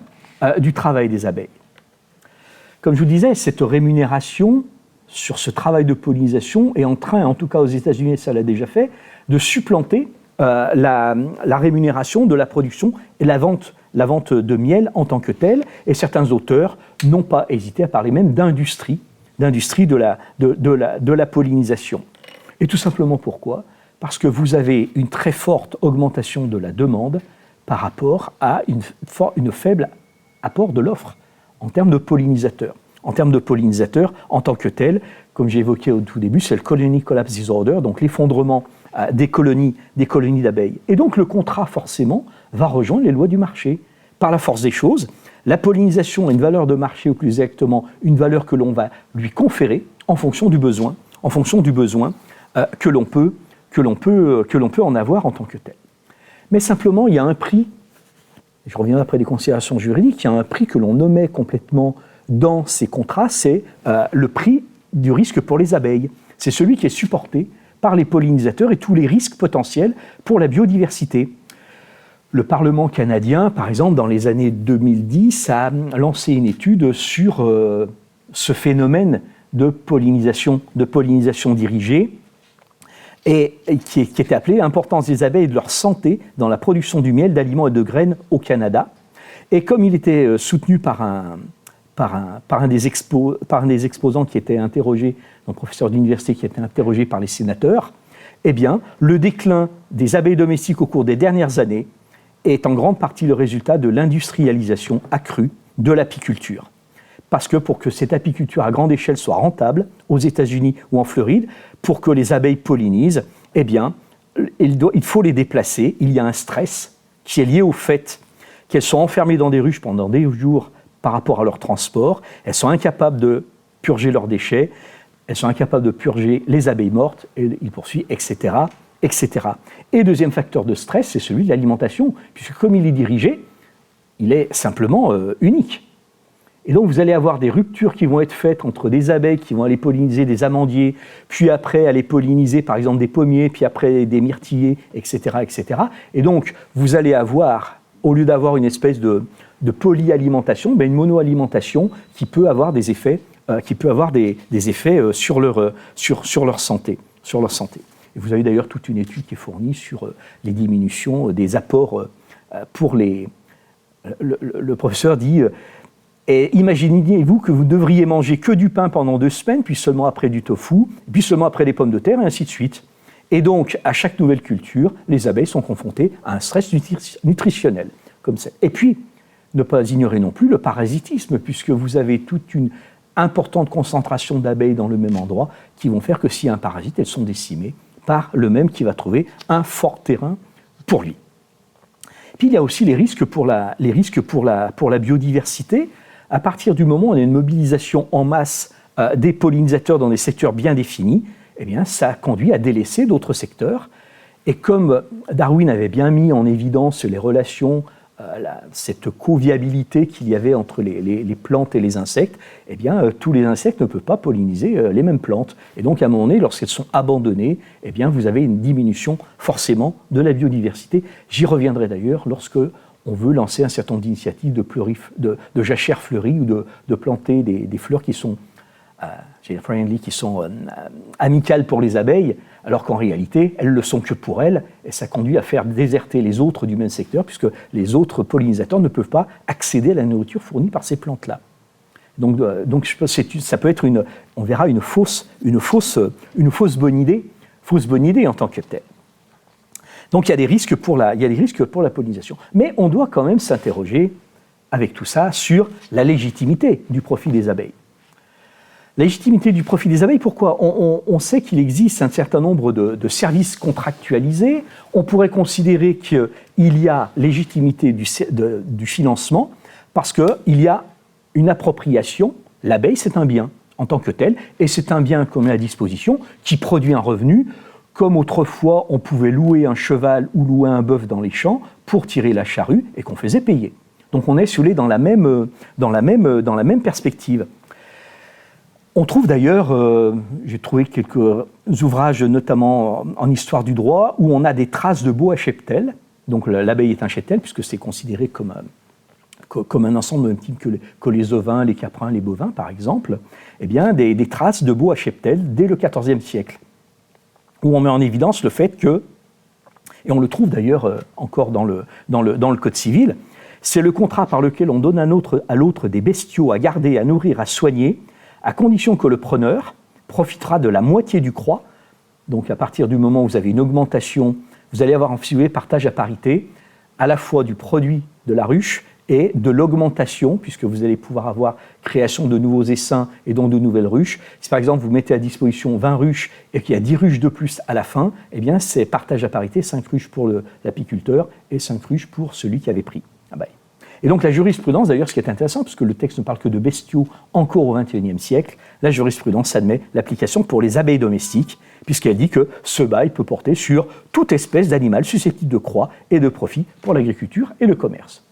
[SPEAKER 1] du travail des abeilles. Comme je vous disais, cette rémunération sur ce travail de pollinisation est en train, en tout cas aux États-Unis, ça l'a déjà fait, de supplanter la rémunération de la production et la vente de miel en tant que telle. Et certains auteurs n'ont pas hésité à parler même d'industrie de la pollinisation. Et tout simplement pourquoi ? Parce que vous avez une très forte augmentation de la demande par rapport à une faible apport de l'offre en termes de pollinisateurs. En termes de pollinisateurs, en tant que tel, comme j'ai évoqué au tout début, c'est le Colony Collapse Disorder, donc l'effondrement des colonies d'abeilles. Et donc le contrat, forcément, va rejoindre les lois du marché. Par la force des choses, la pollinisation a une valeur de marché, ou plus exactement une valeur que l'on va lui conférer en fonction du besoin que l'on peut en avoir en tant que tel. Mais simplement, il y a un prix, je reviens après des considérations juridiques, il y a un prix que l'on nommait complètement dans ces contrats, c'est le prix du risque pour les abeilles. C'est celui qui est supporté par les pollinisateurs et tous les risques potentiels pour la biodiversité. Le Parlement canadien, par exemple, dans les années 2010, a lancé une étude sur ce phénomène de pollinisation dirigée, et qui était appelée « L'importance des abeilles et de leur santé dans la production du miel, d'aliments et de graines au Canada ». Et comme il était soutenu par un des exposants qui était interrogé, un professeur d'université qui était interrogé par les sénateurs, eh bien, le déclin des abeilles domestiques au cours des dernières années est en grande partie le résultat de l'industrialisation accrue de l'apiculture. Parce que pour que cette apiculture à grande échelle soit rentable, aux États-Unis ou en Floride, pour que les abeilles pollinisent, eh bien, il faut les déplacer. Il y a un stress qui est lié au fait qu'elles sont enfermées dans des ruches pendant des jours par rapport à leur transport. Elles sont incapables de purger leurs déchets, elles sont incapables de purger les abeilles mortes, et il poursuit, etc., etc. Et deuxième facteur de stress, c'est celui de l'alimentation, puisque comme il est dirigé, il est simplement unique. Et donc vous allez avoir des ruptures qui vont être faites entre des abeilles qui vont aller polliniser des amandiers, puis après aller polliniser par exemple des pommiers, puis après des myrtillers, etc., etc. Et donc vous allez avoir, au lieu d'avoir une espèce de polyalimentation, une monoalimentation qui peut avoir des effets, sur leur santé. Et vous avez d'ailleurs toute une étude qui est fournie sur les diminutions des apports pour les... Le professeur dit... Et imaginez-vous que vous devriez manger que du pain pendant 2 semaines, puis seulement après du tofu, puis seulement après des pommes de terre, et ainsi de suite. Et donc, à chaque nouvelle culture, les abeilles sont confrontées à un stress nutritionnel. Comme ça. Et puis, ne pas ignorer non plus le parasitisme, puisque vous avez toute une importante concentration d'abeilles dans le même endroit, qui vont faire que s'il y a un parasite, elles sont décimées par le même qui va trouver un fort terrain pour lui. Puis il y a aussi les risques pour la biodiversité. À partir du moment où on a une mobilisation en masse des pollinisateurs dans des secteurs bien définis, eh bien, ça conduit à délaisser d'autres secteurs. Et comme Darwin avait bien mis en évidence les relations, cette coviabilité qu'il y avait entre les plantes et les insectes, eh bien, tous les insectes ne peuvent pas polliniser les mêmes plantes. Et donc, à un moment donné, lorsqu'elles sont abandonnées, eh bien, vous avez une diminution forcément de la biodiversité. J'y reviendrai d'ailleurs lorsque on veut lancer un certain nombre d'initiatives de jachères fleuries ou de planter des fleurs qui sont friendly, qui sont amicales pour les abeilles, alors qu'en réalité, elles ne le sont que pour elles, et ça conduit à faire déserter les autres du même secteur, puisque les autres pollinisateurs ne peuvent pas accéder à la nourriture fournie par ces plantes-là. Donc ça peut être on verra une fausse bonne idée en tant que telle. Donc il y a des risques pour la pollinisation. Mais on doit quand même s'interroger, avec tout ça, sur la légitimité du profit des abeilles. La légitimité du profit des abeilles, pourquoi ? On sait qu'il existe un certain nombre de services contractualisés. On pourrait considérer qu'il y a légitimité du financement parce qu'il y a une appropriation. L'abeille, c'est un bien en tant que tel, et c'est un bien qu'on met à disposition qui produit un revenu. Comme autrefois, on pouvait louer un cheval ou louer un bœuf dans les champs pour tirer la charrue et qu'on faisait payer. Donc on est dans la même perspective. On trouve d'ailleurs, j'ai trouvé quelques ouvrages, notamment en histoire du droit, où on a des traces de baux à cheptel. Donc l'abeille est un cheptel, puisque c'est considéré comme un ensemble même type que les ovins, les caprins, les bovins, par exemple. Eh bien, des traces de baux à cheptel dès le XIVe siècle, où on met en évidence le fait que, et on le trouve d'ailleurs encore dans le Code civil, c'est le contrat par lequel on donne à l'autre des bestiaux à garder, à nourrir, à soigner, à condition que le preneur profitera de la moitié du croît. Donc à partir du moment où vous avez une augmentation, vous allez avoir un partage à parité, à la fois du produit de la ruche et de l'augmentation, puisque vous allez pouvoir avoir création de nouveaux essaims et donc de nouvelles ruches. Si par exemple vous mettez à disposition 20 ruches et qu'il y a 10 ruches de plus à la fin, eh bien c'est partage à parité, 5 ruches pour l'apiculteur et 5 ruches pour celui qui avait pris. Et donc la jurisprudence, d'ailleurs, ce qui est intéressant, parce que le texte ne parle que de bestiaux encore au XXIe siècle, la jurisprudence admet l'application pour les abeilles domestiques, puisqu'elle dit que ce bail peut porter sur toute espèce d'animal susceptible de croît et de profit pour l'agriculture et le commerce.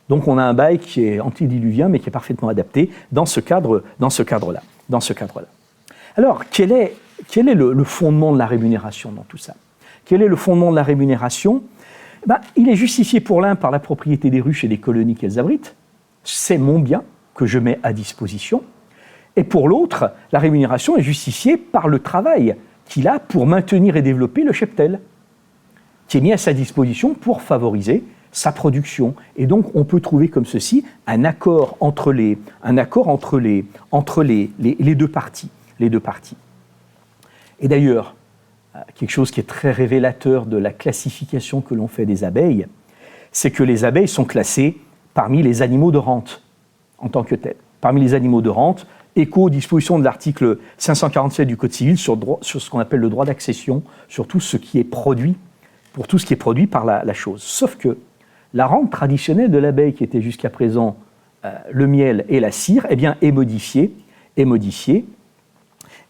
[SPEAKER 1] Donc on a un bail qui est antédiluvien, mais qui est parfaitement adapté dans ce cadre-là. Alors, quel est le fondement de la rémunération dans tout ça ? Quel est le fondement de la rémunération ? Il est justifié pour l'un par la propriété des ruches et des colonies qu'elles abritent. C'est mon bien que je mets à disposition. Et pour l'autre, la rémunération est justifiée par le travail qu'il a pour maintenir et développer le cheptel, qui est mis à sa disposition pour favoriser sa production. Et donc, on peut trouver comme ceci un accord entre les deux parties. Et d'ailleurs, quelque chose qui est très révélateur de la classification que l'on fait des abeilles, c'est que les abeilles sont classées parmi les animaux de rente en tant que tels. Parmi les animaux de rente, écho aux dispositions de l'article 547 du Code civil sur ce qu'on appelle le droit d'accession, sur tout ce qui est produit, pour tout ce qui est produit par la chose. Sauf que la rente traditionnelle de l'abeille, qui était jusqu'à présent le miel et la cire, eh bien, est modifiée.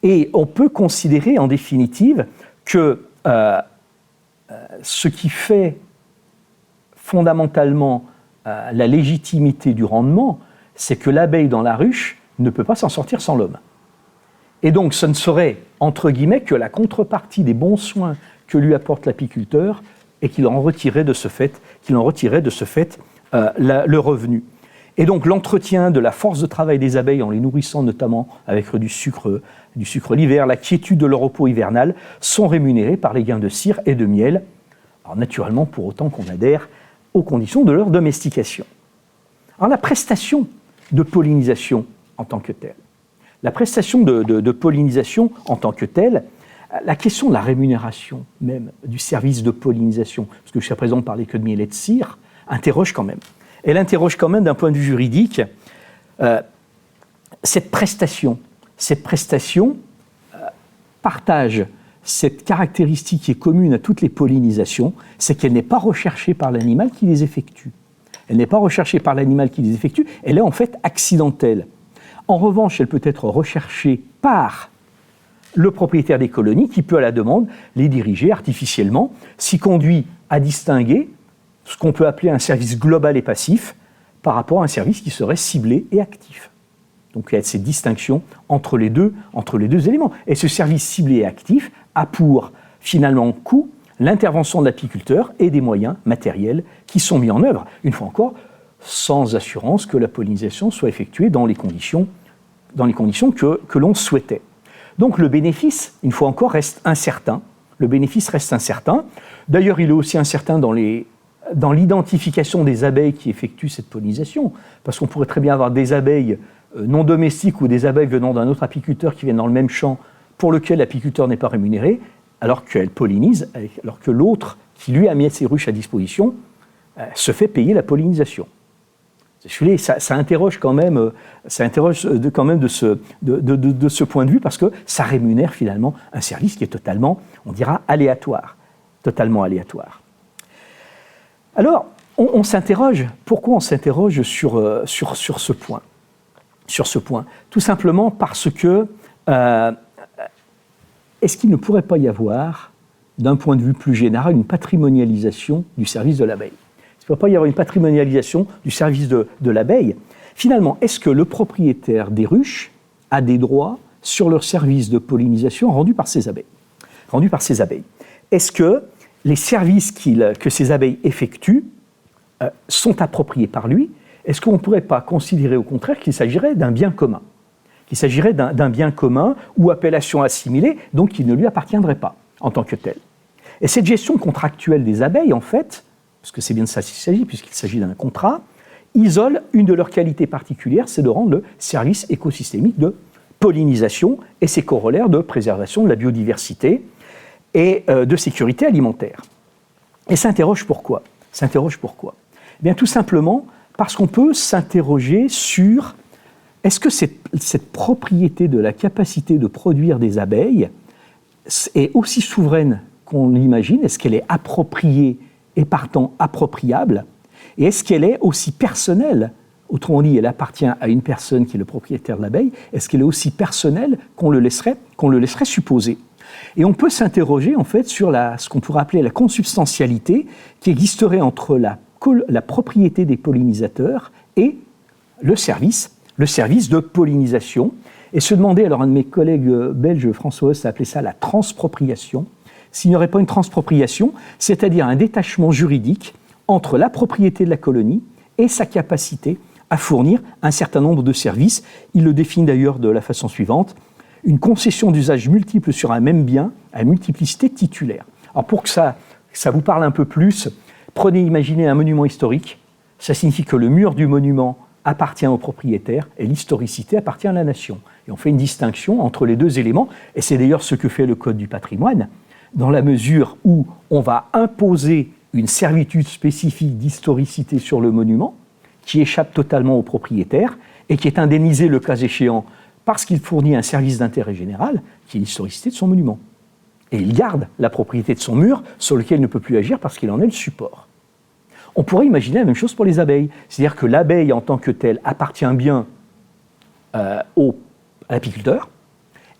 [SPEAKER 1] Et on peut considérer en définitive que ce qui fait fondamentalement la légitimité du rendement, c'est que l'abeille dans la ruche ne peut pas s'en sortir sans l'homme. Et donc ce ne serait, entre guillemets, que la contrepartie des bons soins que lui apporte l'apiculteur et qu'il en retirait de ce fait, le revenu. Et donc l'entretien de la force de travail des abeilles en les nourrissant notamment avec du sucre l'hiver, la quiétude de leur repos hivernal, sont rémunérés par les gains de cire et de miel. Alors naturellement, pour autant qu'on adhère aux conditions de leur domestication. Alors la prestation de pollinisation en tant que telle, la question de la rémunération même du service de pollinisation, parce que jusqu'à présent on ne parlait que de miel et de cire, interroge quand même. Elle interroge quand même d'un point de vue juridique cette prestation partage cette caractéristique qui est commune à toutes les pollinisations, c'est qu'elle n'est pas recherchée par l'animal qui les effectue. Elle est en fait accidentelle. En revanche, elle peut être recherchée par le propriétaire des colonies qui peut, à la demande, les diriger artificiellement, s'y conduit à distinguer ce qu'on peut appeler un service global et passif par rapport à un service qui serait ciblé et actif. Donc il y a cette distinction entre les deux éléments. Et ce service ciblé et actif a pour, finalement, coût l'intervention de l'apiculteur et des moyens matériels qui sont mis en œuvre, une fois encore, sans assurance que la pollinisation soit effectuée dans les conditions que l'on souhaitait. Donc le bénéfice, une fois encore, reste incertain. D'ailleurs, il est aussi incertain dans l'identification des abeilles qui effectuent cette pollinisation, parce qu'on pourrait très bien avoir des abeilles non domestiques ou des abeilles venant d'un autre apiculteur qui viennent dans le même champ pour lequel l'apiculteur n'est pas rémunéré, alors qu'elle pollinise, alors que l'autre qui lui a mis ses ruches à disposition se fait payer la pollinisation. Ça interroge quand même, de ce point de vue, parce que ça rémunère finalement un service qui est totalement, on dira, aléatoire. Alors, on s'interroge. Pourquoi on s'interroge sur ce point? Tout simplement parce que est-ce qu'il ne pourrait pas y avoir, d'un point de vue plus général, une patrimonialisation du service de l'abeille? Il ne pourrait pas y avoir une patrimonialisation du service de l'abeille. Finalement, est-ce que le propriétaire des ruches a des droits sur leur service de pollinisation rendu par ces abeilles? Est-ce que les services que ces abeilles effectuent sont appropriés par lui? Est-ce qu'on ne pourrait pas considérer au contraire qu'il s'agirait d'un bien commun? Ou appellation assimilée, donc qui ne lui appartiendrait pas en tant que tel. Et cette gestion contractuelle des abeilles, en fait, parce que c'est bien de ça qu'il s'agit, puisqu'il s'agit d'un contrat, isole une de leurs qualités particulières, c'est de rendre le service écosystémique de pollinisation et ses corollaires de préservation de la biodiversité et de sécurité alimentaire. Et s'interroge pourquoi? Eh bien, tout simplement parce qu'on peut s'interroger sur est-ce que cette propriété de la capacité de produire des abeilles est aussi souveraine qu'on l'imagine? Est-ce qu'elle est appropriée et partant appropriable? Et est-ce qu'elle est aussi personnelle? Autrement dit, elle appartient à une personne qui est le propriétaire de l'abeille. Est-ce qu'elle est aussi personnelle qu'on le laisserait supposer? Et on peut s'interroger en fait sur ce qu'on pourrait appeler la consubstantialité qui existerait entre la propriété des pollinisateurs et le service de pollinisation, et se demander, alors un de mes collègues belges, François Heuss, a appelé ça la transpropriation, s'il n'y aurait pas une transpropriation, c'est-à-dire un détachement juridique entre la propriété de la colonie et sa capacité à fournir un certain nombre de services. Il le définit d'ailleurs de la façon suivante: une concession d'usage multiple sur un même bien à multiplicité titulaire. Alors pour que ça vous parle un peu plus, imaginez un monument historique. Ça signifie que le mur du monument appartient au propriétaire et l'historicité appartient à la nation. Et on fait une distinction entre les deux éléments, et c'est d'ailleurs ce que fait le Code du patrimoine, dans la mesure où on va imposer une servitude spécifique d'historicité sur le monument, qui échappe totalement au propriétaire, et qui est indemnisé le cas échéant parce qu'il fournit un service d'intérêt général, qui est l'historicité de son monument. Et il garde la propriété de son mur, sur lequel il ne peut plus agir parce qu'il en est le support. On pourrait imaginer la même chose pour les abeilles. C'est-à-dire que l'abeille en tant que telle appartient bien à l'apiculteur,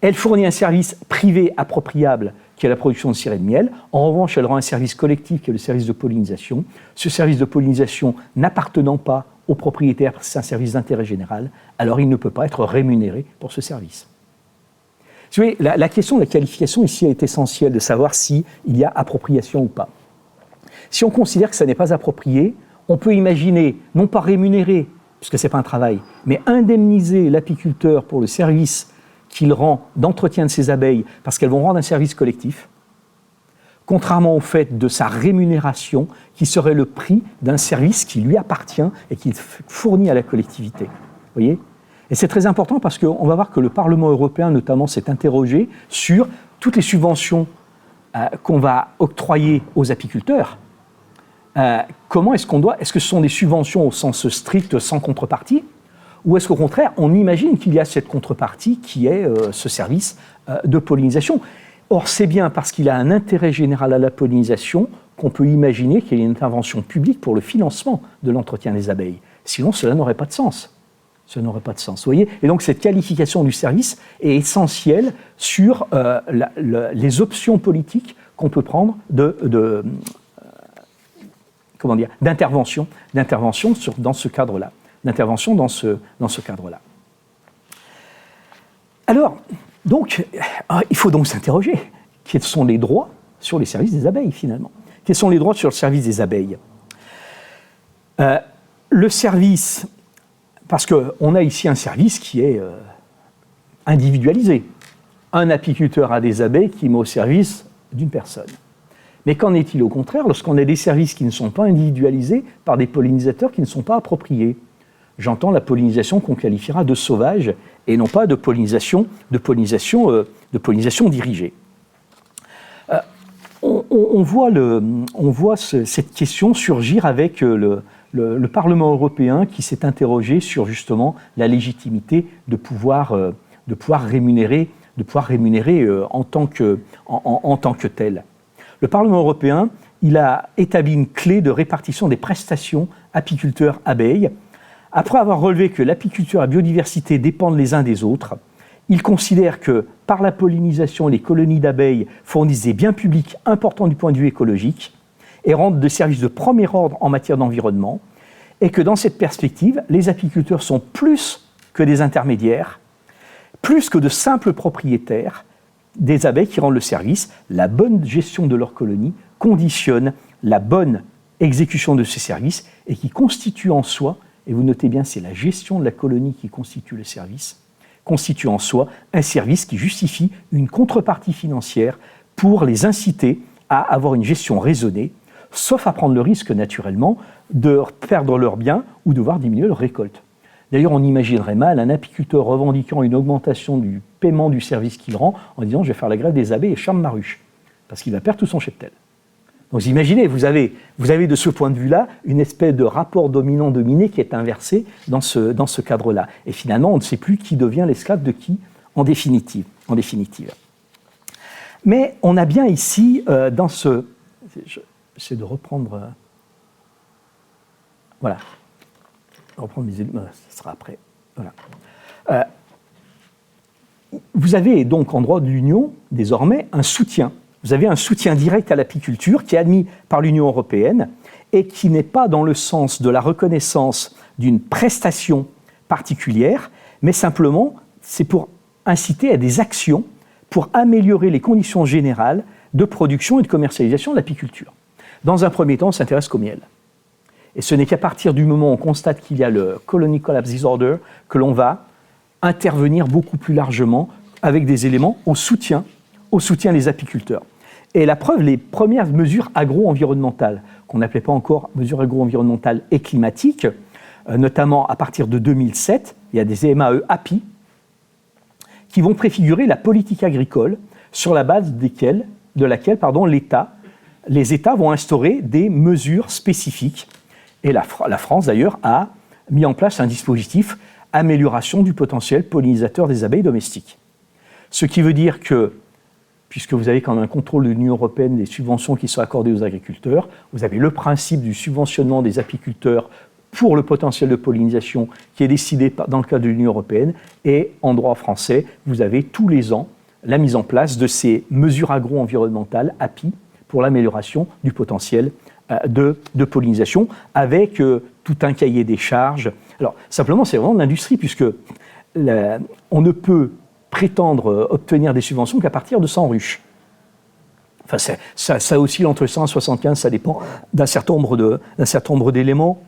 [SPEAKER 1] Elle fournit un service privé appropriable qui est la production de cire et de miel. En revanche, elle rend un service collectif qui est le service de pollinisation. Ce service de pollinisation n'appartenant pas au propriétaire, parce que c'est un service d'intérêt général, alors il ne peut pas être rémunéré pour ce service. Vous voyez, la question de la qualification ici est essentielle, de savoir s'il y a appropriation ou pas. Si on considère que ça n'est pas approprié, on peut imaginer, non pas rémunérer, puisque ce n'est pas un travail, mais indemniser l'apiculteur pour le service qu'il rend d'entretien de ses abeilles, parce qu'elles vont rendre un service collectif, contrairement au fait de sa rémunération, qui serait le prix d'un service qui lui appartient et qu'il fournit à la collectivité. Vous voyez ? Et c'est très important parce qu'on va voir que le Parlement européen, notamment, s'est interrogé sur toutes les subventions qu'on va octroyer aux apiculteurs. Comment est-ce qu'on doit... Est-ce que ce sont des subventions au sens strict, sans contrepartie ? Ou est-ce qu'au contraire, on imagine qu'il y a cette contrepartie qui est ce service de pollinisation ? Or, c'est bien parce qu'il a un intérêt général à la pollinisation qu'on peut imaginer qu'il y ait une intervention publique pour le financement de l'entretien des abeilles. Sinon, cela n'aurait pas de sens. Ça n'aurait pas de sens, vous voyez. Et donc, cette qualification du service est essentielle sur les options politiques qu'on peut prendre d'intervention dans ce cadre-là. D'intervention dans ce cadre-là. Alors, donc, il faut donc s'interroger. Quels sont les droits sur les services des abeilles, finalement ? Quels sont les droits sur le service des abeilles ? Le service... Parce qu'on a ici un service qui est individualisé. Un apiculteur a des abeilles qui met au service d'une personne. Mais qu'en est-il au contraire lorsqu'on a des services qui ne sont pas individualisés par des pollinisateurs qui ne sont pas appropriés ? J'entends la pollinisation qu'on qualifiera de sauvage et non pas de pollinisation dirigée. On voit cette question surgir avec le Parlement européen qui s'est interrogé sur justement la légitimité de pouvoir rémunérer en tant que tel. Le Parlement européen, il a établi une clé de répartition des prestations apiculteurs-abeilles. Après avoir relevé que l'apiculture et la biodiversité dépendent les uns des autres, il considère que par la pollinisation, les colonies d'abeilles fournissent des biens publics importants du point de vue écologique et rendent des services de premier ordre en matière d'environnement, et que dans cette perspective, les apiculteurs sont plus que des intermédiaires, plus que de simples propriétaires des abeilles qui rendent le service. La bonne gestion de leur colonie conditionne la bonne exécution de ces services et qui constitue en soi, et vous notez bien, c'est la gestion de la colonie qui constitue le service, constitue en soi un service qui justifie une contrepartie financière pour les inciter à avoir une gestion raisonnée, sauf à prendre le risque, naturellement, de perdre leurs biens ou de voir diminuer leur récolte. D'ailleurs, on imaginerait mal un apiculteur revendiquant une augmentation du paiement du service qu'il rend en disant « je vais faire la grève des abeilles et charme ma ruche », parce qu'il va perdre tout son cheptel. Donc imaginez, vous avez de ce point de vue-là une espèce de rapport dominant-dominé qui est inversé dans ce cadre-là. Et finalement, on ne sait plus qui devient l'esclave de qui en définitive. Mais on a bien ici, dans ce... J'essaie de reprendre... Voilà. Reprendre mes éléments, ce sera après. Voilà. Vous avez donc en droit de l'Union, désormais, un soutien. Vous avez un soutien direct à l'apiculture qui est admis par l'Union européenne et qui n'est pas dans le sens de la reconnaissance d'une prestation particulière, mais simplement, c'est pour inciter à des actions pour améliorer les conditions générales de production et de commercialisation de l'apiculture. Dans un premier temps, on s'intéresse qu'au miel. Et ce n'est qu'à partir du moment où on constate qu'il y a le Colony Collapse Disorder que l'on va intervenir beaucoup plus largement avec des éléments au soutien des apiculteurs. Et la preuve, les premières mesures agro-environnementales, qu'on n'appelait pas encore mesures agro-environnementales et climatiques, notamment à partir de 2007, il y a des MAE-API, qui vont préfigurer la politique agricole sur la base de laquelle les États vont instaurer des mesures spécifiques. Et la France, d'ailleurs, a mis en place un dispositif amélioration du potentiel pollinisateur des abeilles domestiques. Ce qui veut dire que, puisque vous avez quand même un contrôle de l'Union européenne des subventions qui sont accordées aux agriculteurs, vous avez le principe du subventionnement des apiculteurs pour le potentiel de pollinisation qui est décidé dans le cadre de l'Union européenne. Et en droit français, vous avez tous les ans la mise en place de ces mesures agro-environnementales, API, pour l'amélioration du potentiel de pollinisation, avec tout un cahier des charges. Alors, simplement, c'est vraiment de l'industrie, puisque on ne peut prétendre obtenir des subventions qu'à partir de 100 ruches. Enfin, ça oscille entre 100 et 75, ça dépend d'un certain nombre d'éléments.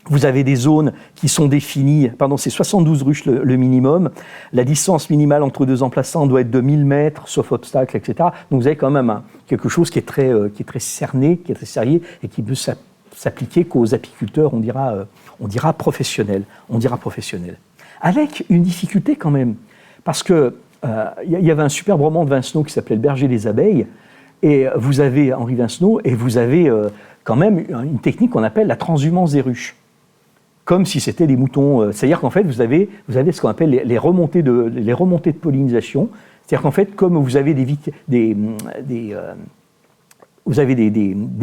[SPEAKER 1] Vous avez des zones qui sont définies, c'est 72 ruches le minimum. La distance minimale entre deux emplaçants doit être de 1000 mètres, sauf obstacle, etc. Donc vous avez quand même quelque chose qui est très cerné, qui est très sérieux et qui peut s'appliquer qu'aux apiculteurs, on dira professionnels. Avec une difficulté quand même, parce que y avait un superbe roman de Vincenot qui s'appelait Le berger des abeilles, et vous avez Henri Vincenot, et vous avez quand même une technique qu'on appelle la transhumance des ruches. Comme si c'était des moutons. C'est-à-dire qu'en fait, vous avez ce qu'on appelle les remontées de pollinisation. C'est-à-dire qu'en fait, comme vous avez des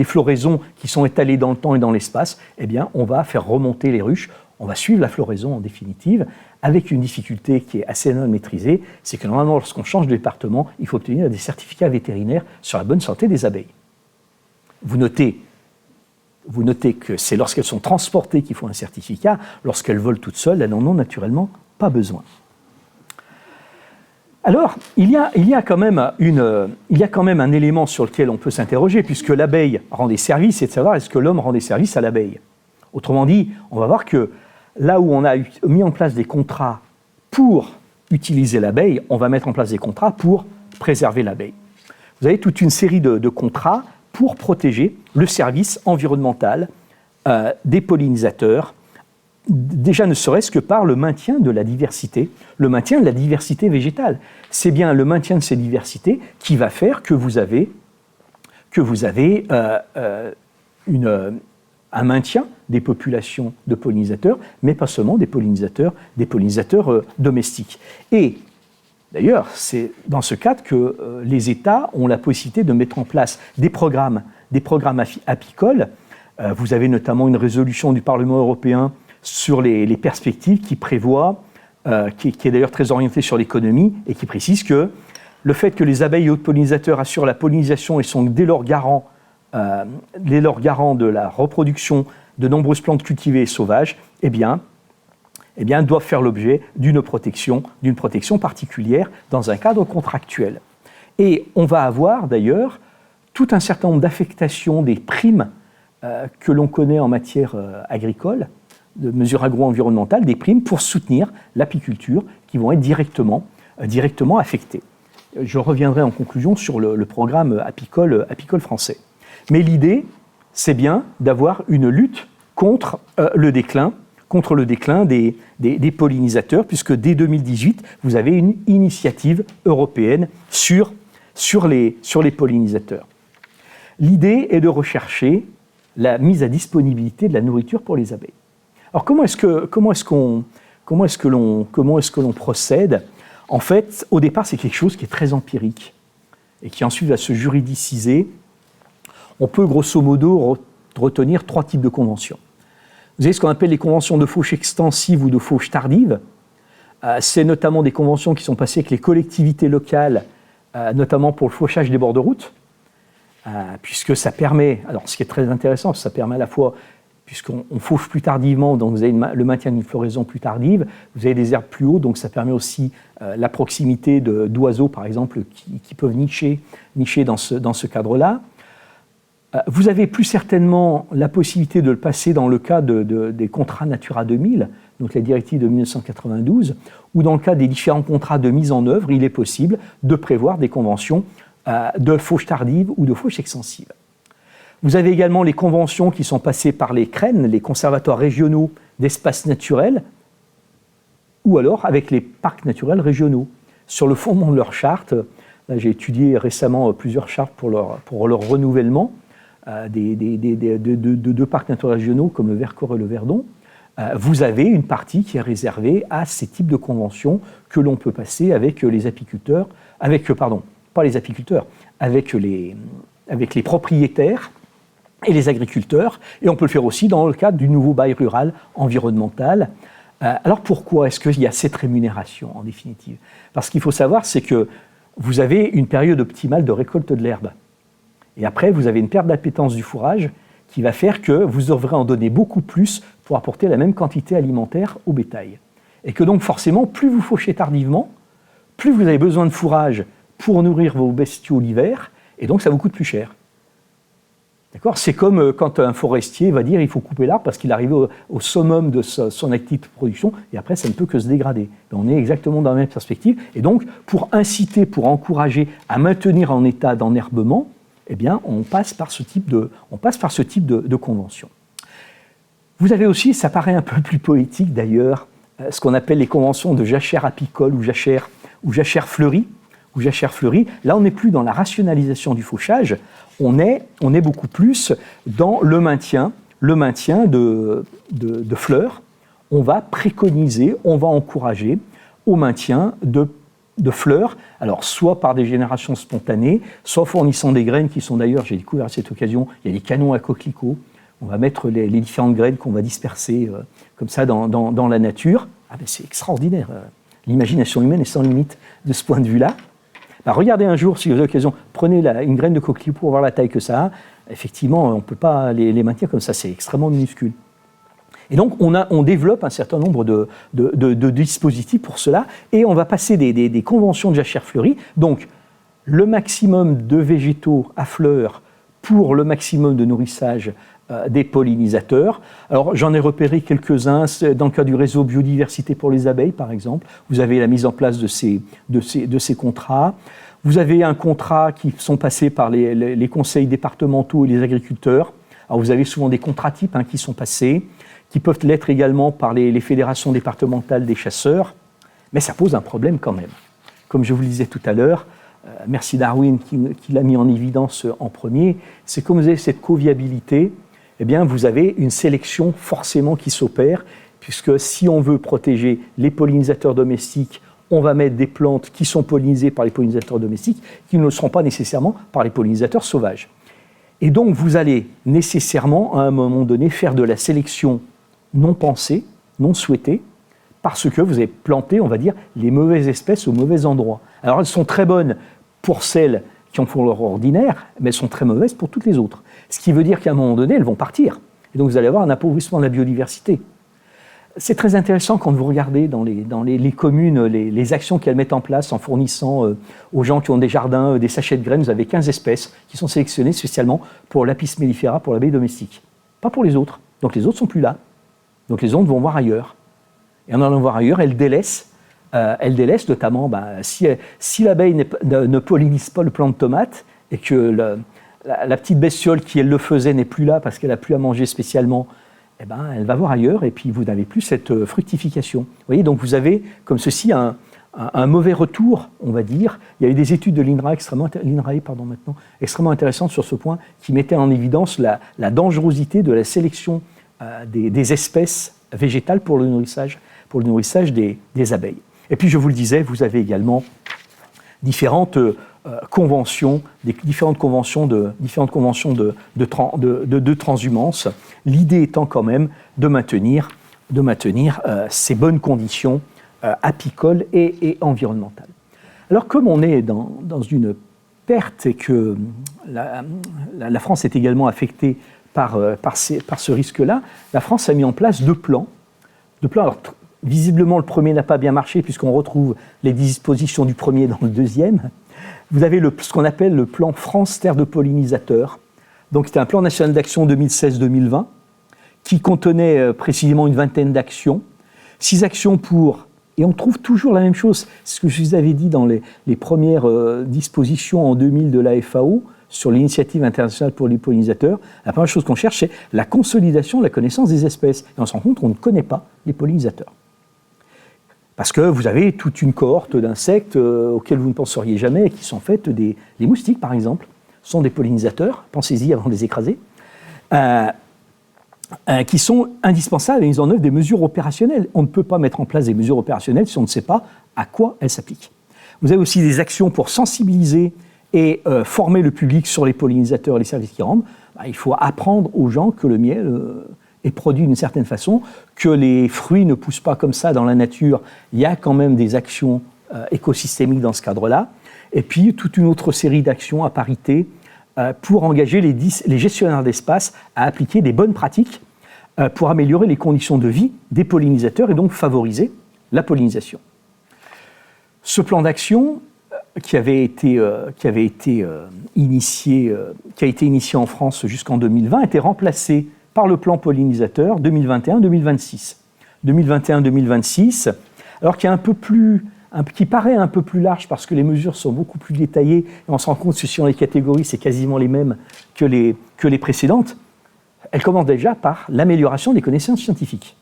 [SPEAKER 1] floraisons qui sont étalées dans le temps et dans l'espace, eh bien, on va faire remonter les ruches. On va suivre la floraison en définitive, avec une difficulté qui est assez non maîtrisée, c'est que normalement, lorsqu'on change de département, il faut obtenir des certificats vétérinaires sur la bonne santé des abeilles. Vous notez que c'est lorsqu'elles sont transportées qu'il faut un certificat. Lorsqu'elles volent toutes seules, elles n'en ont naturellement pas besoin. Alors, il y a quand même un élément sur lequel on peut s'interroger, puisque l'abeille rend des services, c'est de savoir est-ce que l'homme rend des services à l'abeille. Autrement dit, on va voir que là où on a mis en place des contrats pour utiliser l'abeille, on va mettre en place des contrats pour préserver l'abeille. Vous avez toute une série de contrats pour protéger le service environnemental des pollinisateurs, déjà ne serait-ce que par le maintien de la diversité végétale. C'est bien le maintien de ces diversités qui va faire que vous avez un maintien des populations de pollinisateurs, mais pas seulement des pollinisateurs domestiques. Et d'ailleurs, c'est dans ce cadre que les États ont la possibilité de mettre en place des programmes apicoles. Vous avez notamment une résolution du Parlement européen sur les perspectives qui prévoit, qui est d'ailleurs très orientée sur l'économie, et qui précise que le fait que les abeilles et autres pollinisateurs assurent la pollinisation et sont dès lors garants de la reproduction de nombreuses plantes cultivées et sauvages, eh bien, doivent faire l'objet d'une protection particulière dans un cadre contractuel. Et on va avoir d'ailleurs tout un certain nombre d'affectations des primes que l'on connaît en matière agricole, de mesures agro-environnementales, des primes pour soutenir l'apiculture qui vont être directement affectées. Je reviendrai en conclusion sur le programme apicole français. Mais l'idée, c'est bien d'avoir une lutte contre le déclin des pollinisateurs, puisque dès 2018, vous avez une initiative européenne sur les pollinisateurs. L'idée est de rechercher la mise à disponibilité de la nourriture pour les abeilles. Alors comment est-ce que l'on procède? En fait, au départ, c'est quelque chose qui est très empirique et qui ensuite va se juridiciser. On peut grosso modo retenir 3 types de conventions. Vous avez ce qu'on appelle les conventions de fauche extensive ou de fauche tardive. C'est notamment des conventions qui sont passées avec les collectivités locales, notamment pour le fauchage des bords de route, puisque ça permet, alors ce qui est très intéressant, ça permet à la fois, puisqu'on fauche plus tardivement, donc vous avez le maintien d'une floraison plus tardive, vous avez des herbes plus hautes, donc ça permet aussi la proximité d'oiseaux, par exemple, qui peuvent nicher dans ce cadre-là. Vous avez plus certainement la possibilité de le passer dans le cas des contrats Natura 2000, donc la directive de 1992, ou dans le cas des différents contrats de mise en œuvre, il est possible de prévoir des conventions de fauche tardive ou de fauche extensive. Vous avez également les conventions qui sont passées par les CREN, les conservatoires régionaux d'espaces naturels, ou alors avec les parcs naturels régionaux. Sur le fondement de leurs chartes, là, j'ai étudié récemment plusieurs chartes pour leur renouvellement, de 2 parcs naturels régionaux comme le Vercors et le Verdon. Vous avez une partie qui est réservée à ces types de conventions que l'on peut passer avec les apiculteurs, avec les propriétaires et les agriculteurs, et on peut le faire aussi dans le cadre du nouveau bail rural environnemental. Alors pourquoi est-ce qu'il y a cette rémunération en définitive? Parce qu'il faut savoir, c'est que vous avez une période optimale de récolte de l'herbe. Et après, vous avez une perte d'appétence du fourrage qui va faire que vous devrez en donner beaucoup plus pour apporter la même quantité alimentaire au bétail. Et que donc forcément, plus vous fauchez tardivement, plus vous avez besoin de fourrage pour nourrir vos bestiaux l'hiver, et donc ça vous coûte plus cher. D'accord ? C'est comme quand un forestier va dire qu'il faut couper l'arbre parce qu'il est arrivé au summum de son activité de production, et après ça ne peut que se dégrader. On est exactement dans la même perspective. Et donc, pour inciter, pour encourager à maintenir en état d'enherbement, eh bien, on passe par ce type de convention. Vous avez aussi, ça paraît un peu plus poétique d'ailleurs, ce qu'on appelle les conventions de jachère apicole ou jachère fleurie. Là, on n'est plus dans la rationalisation du fauchage, on est beaucoup plus dans le maintien de fleurs. On va préconiser, on va encourager au maintien de fleurs, alors soit par des générations spontanées, soit fournissant des graines qui sont d'ailleurs, j'ai découvert à cette occasion, il y a des canons à coquelicots. On va mettre les différentes graines qu'on va disperser comme ça dans la nature. Ah ben c'est extraordinaire. L'imagination humaine est sans limite de ce point de vue-là. Alors, regardez un jour, si vous avez l'occasion, prenez une graine de coquelicot pour voir la taille que ça a. Effectivement, on ne peut pas les maintenir comme ça, c'est extrêmement minuscule. Et donc, on développe un certain nombre de dispositifs pour cela, et on va passer des conventions de jachère fleurie. Donc, le maximum de végétaux à fleurs pour le maximum de nourrissage des pollinisateurs. Alors, j'en ai repéré quelques-uns dans le cadre du réseau biodiversité pour les abeilles, par exemple. Vous avez la mise en place de ces contrats. Vous avez un contrat qui sont passés par les conseils départementaux et les agriculteurs. Alors, vous avez souvent des contrats types qui sont passés, qui peuvent l'être également par les fédérations départementales des chasseurs. Mais ça pose un problème quand même. Comme je vous le disais tout à l'heure, merci Darwin qui l'a mis en évidence en premier, c'est comme vous avez cette coviabilité, eh bien, vous avez une sélection forcément qui s'opère, puisque si on veut protéger les pollinisateurs domestiques, on va mettre des plantes qui sont pollinisées par les pollinisateurs domestiques, qui ne le seront pas nécessairement par les pollinisateurs sauvages. Et donc, vous allez nécessairement, à un moment donné, faire de la sélection non pensée, non souhaitée, parce que vous avez planté, on va dire, les mauvaises espèces au mauvais endroit. Alors, elles sont très bonnes pour celles qui en font leur ordinaire, mais elles sont très mauvaises pour toutes les autres. Ce qui veut dire qu'à un moment donné, elles vont partir. Et donc, vous allez avoir un appauvrissement de la biodiversité. C'est très intéressant quand vous regardez dans les communes les actions qu'elles mettent en place en fournissant aux gens qui ont des jardins des sachets de graines. Vous avez 15 espèces qui sont sélectionnées spécialement pour l'Apis mellifera, pour l'abeille domestique. Pas pour les autres. Donc, les autres ne sont plus là. Donc, les autres vont voir ailleurs. Et en allant voir ailleurs, elles délaissent notamment, si l'abeille ne pollinise pas le plant de tomate et que la petite bestiole qui elle le faisait n'est plus là parce qu'elle n'a plus à manger spécialement, eh ben, elle va voir ailleurs et puis vous n'avez plus cette fructification. Vous voyez, donc vous avez comme ceci un mauvais retour, on va dire. Il y a eu des études de l'INRAE extrêmement intéressantes sur ce point qui mettaient en évidence la dangerosité de la sélection des espèces végétales pour le nourrissage des abeilles. Et puis, je vous le disais, vous avez également différentes conventions de transhumance. L'idée étant quand même de maintenir ces bonnes conditions apicoles et environnementales. Alors, comme on est dans une perte et que la France est également affectée par ce risque-là, la France a mis en place deux plans. Alors, visiblement, le premier n'a pas bien marché puisqu'on retrouve les dispositions du premier dans le deuxième. Vous avez ce qu'on appelle le plan France Terre de pollinisateurs. Donc, c'était un plan national d'action 2016-2020 qui contenait précisément une vingtaine d'actions. 6 actions et on trouve toujours la même chose. C'est ce que je vous avais dit dans les premières dispositions en 2000 de la FAO sur l'initiative internationale pour les pollinisateurs. La première chose qu'on cherche, c'est la consolidation de la connaissance des espèces. Et on se rend compte qu'on ne connaît pas les pollinisateurs. Parce que vous avez toute une cohorte d'insectes auxquels vous ne penseriez jamais, qui sont faites les moustiques, par exemple, sont des pollinisateurs, pensez-y avant de les écraser, qui sont indispensables à la mise en œuvre des mesures opérationnelles. On ne peut pas mettre en place des mesures opérationnelles si on ne sait pas à quoi elles s'appliquent. Vous avez aussi des actions pour sensibiliser et former le public sur les pollinisateurs et les services qu'ils rendent. il faut apprendre aux gens que le miel est produit d'une certaine façon, que les fruits ne poussent pas comme ça dans la nature. Il y a quand même des actions écosystémiques dans ce cadre-là. Et puis, toute une autre série d'actions à parité pour engager les gestionnaires d'espace à appliquer des bonnes pratiques pour améliorer les conditions de vie des pollinisateurs et donc favoriser la pollinisation. Ce plan d'action, qui a été initié en France jusqu'en 2020, a été remplacé par le plan pollinisateur 2021-2026. 2021-2026, alors qui paraît un peu plus large parce que les mesures sont beaucoup plus détaillées et on se rend compte que sur les catégories, c'est quasiment les mêmes que les précédentes. Elle commence déjà par l'amélioration des connaissances scientifiques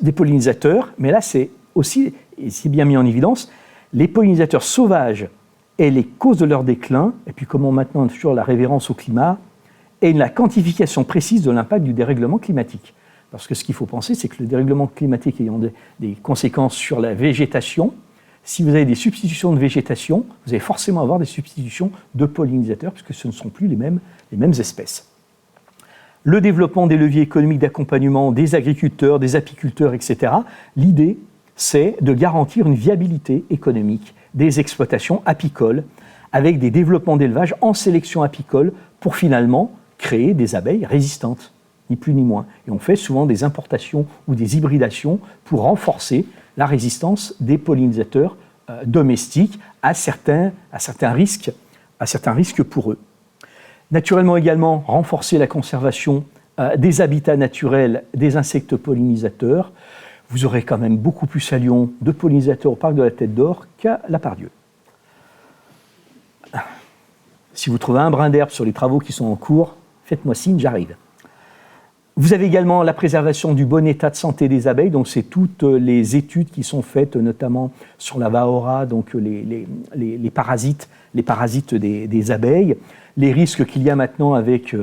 [SPEAKER 1] des pollinisateurs, mais là c'est aussi, et c'est bien mis en évidence, les pollinisateurs sauvages et les causes de leur déclin, et puis comment maintenant toujours la révérence au climat, et la quantification précise de l'impact du dérèglement climatique. Parce que ce qu'il faut penser, c'est que le dérèglement climatique ayant des conséquences sur la végétation, si vous avez des substitutions de végétation, vous allez forcément avoir des substitutions de pollinisateurs, puisque ce ne sont plus les mêmes espèces. Le développement des leviers économiques d'accompagnement des agriculteurs, des apiculteurs, etc. L'idée, c'est de garantir une viabilité économique des exploitations apicoles avec des développements d'élevage en sélection apicole pour finalement créer des abeilles résistantes, ni plus ni moins. Et on fait souvent des importations ou des hybridations pour renforcer la résistance des pollinisateurs domestiques à certains risques pour eux. Naturellement également, renforcer la conservation des habitats naturels des insectes pollinisateurs. Vous aurez quand même beaucoup plus à Lyon de pollinisateurs au parc de la Tête d'Or qu'à la Pardieu. Si vous trouvez un brin d'herbe sur les travaux qui sont en cours, faites-moi signe, j'arrive. Vous avez également la préservation du bon état de santé des abeilles, donc c'est toutes les études qui sont faites, notamment sur la Varroa, donc les parasites des abeilles, les risques qu'il y a maintenant avec,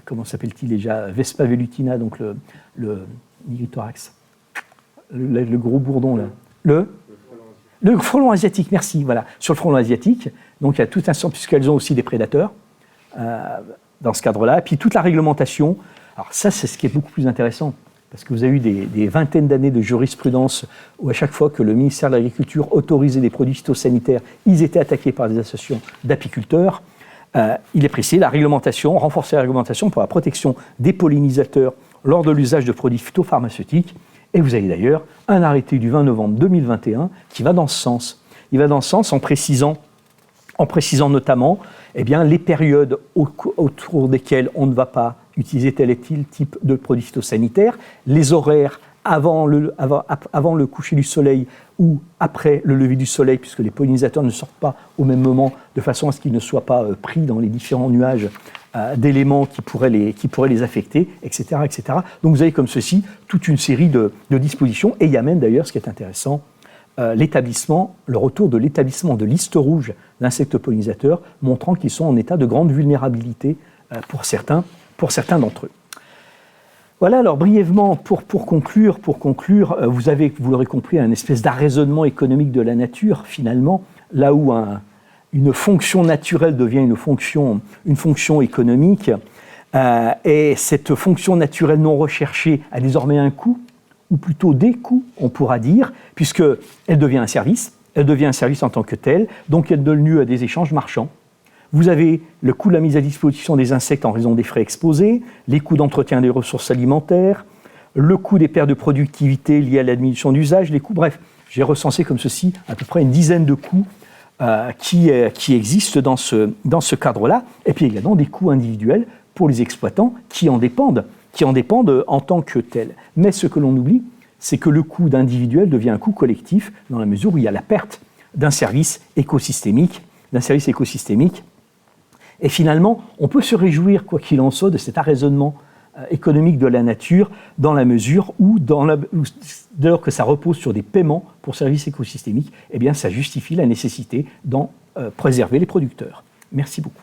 [SPEAKER 1] comment s'appelle-t-il déjà, Vespa velutina, donc le Nigrithorax, le gros bourdon là. Le frelon asiatique, merci, voilà, sur le frelon asiatique. Donc il y a tout un sens, puisqu'elles ont aussi des prédateurs dans ce cadre-là. Et puis toute la réglementation, alors ça c'est ce qui est beaucoup plus intéressant, parce que vous avez eu des vingtaines d'années de jurisprudence où à chaque fois que le ministère de l'Agriculture autorisait des produits phytosanitaires, ils étaient attaqués par des associations d'apiculteurs. Il est précisé renforcer la réglementation pour la protection des pollinisateurs lors de l'usage de produits phytopharmaceutiques. Et vous avez d'ailleurs un arrêté du 20 novembre 2021 qui va dans ce sens. Il va dans ce sens en précisant notamment les périodes autour desquelles on ne va pas utiliser tel et tel type de produits phytosanitaires, les horaires avant le coucher du soleil ou après le lever du soleil, puisque les pollinisateurs ne sortent pas au même moment, de façon à ce qu'ils ne soient pas pris dans les différents nuages d'éléments qui pourraient les affecter, etc., etc. Donc vous avez comme ceci toute une série de dispositions, et il y a même d'ailleurs, ce qui est intéressant, le retour de l'établissement de listes rouges d'insectes pollinisateurs, montrant qu'ils sont en état de grande vulnérabilité pour certains d'entre eux. Voilà, alors brièvement, pour conclure, vous l'aurez compris, un espèce d'arraisonnement économique de la nature, finalement, là où une fonction naturelle devient une fonction économique, et cette fonction naturelle non recherchée a désormais un coût, ou plutôt des coûts, on pourra dire, puisqu'elle devient un service en tant que tel, donc elle donne lieu à des échanges marchands. Vous avez le coût de la mise à disposition des insectes en raison des frais exposés, les coûts d'entretien des ressources alimentaires, le coût des pertes de productivité liées à la diminution d'usage, les coûts, bref, j'ai recensé comme ceci à peu près une dizaine de coûts qui existent dans ce cadre-là, et puis également des coûts individuels pour les exploitants qui en dépendent en tant que tels. Mais ce que l'on oublie, c'est que le coût individuel devient un coût collectif dans la mesure où il y a la perte d'un service écosystémique. Et finalement, on peut se réjouir, quoi qu'il en soit, de cet arraisonnement économique de la nature, dans la mesure où, dès lors que ça repose sur des paiements pour services écosystémiques, eh bien, ça justifie la nécessité d'en préserver les producteurs. Merci beaucoup.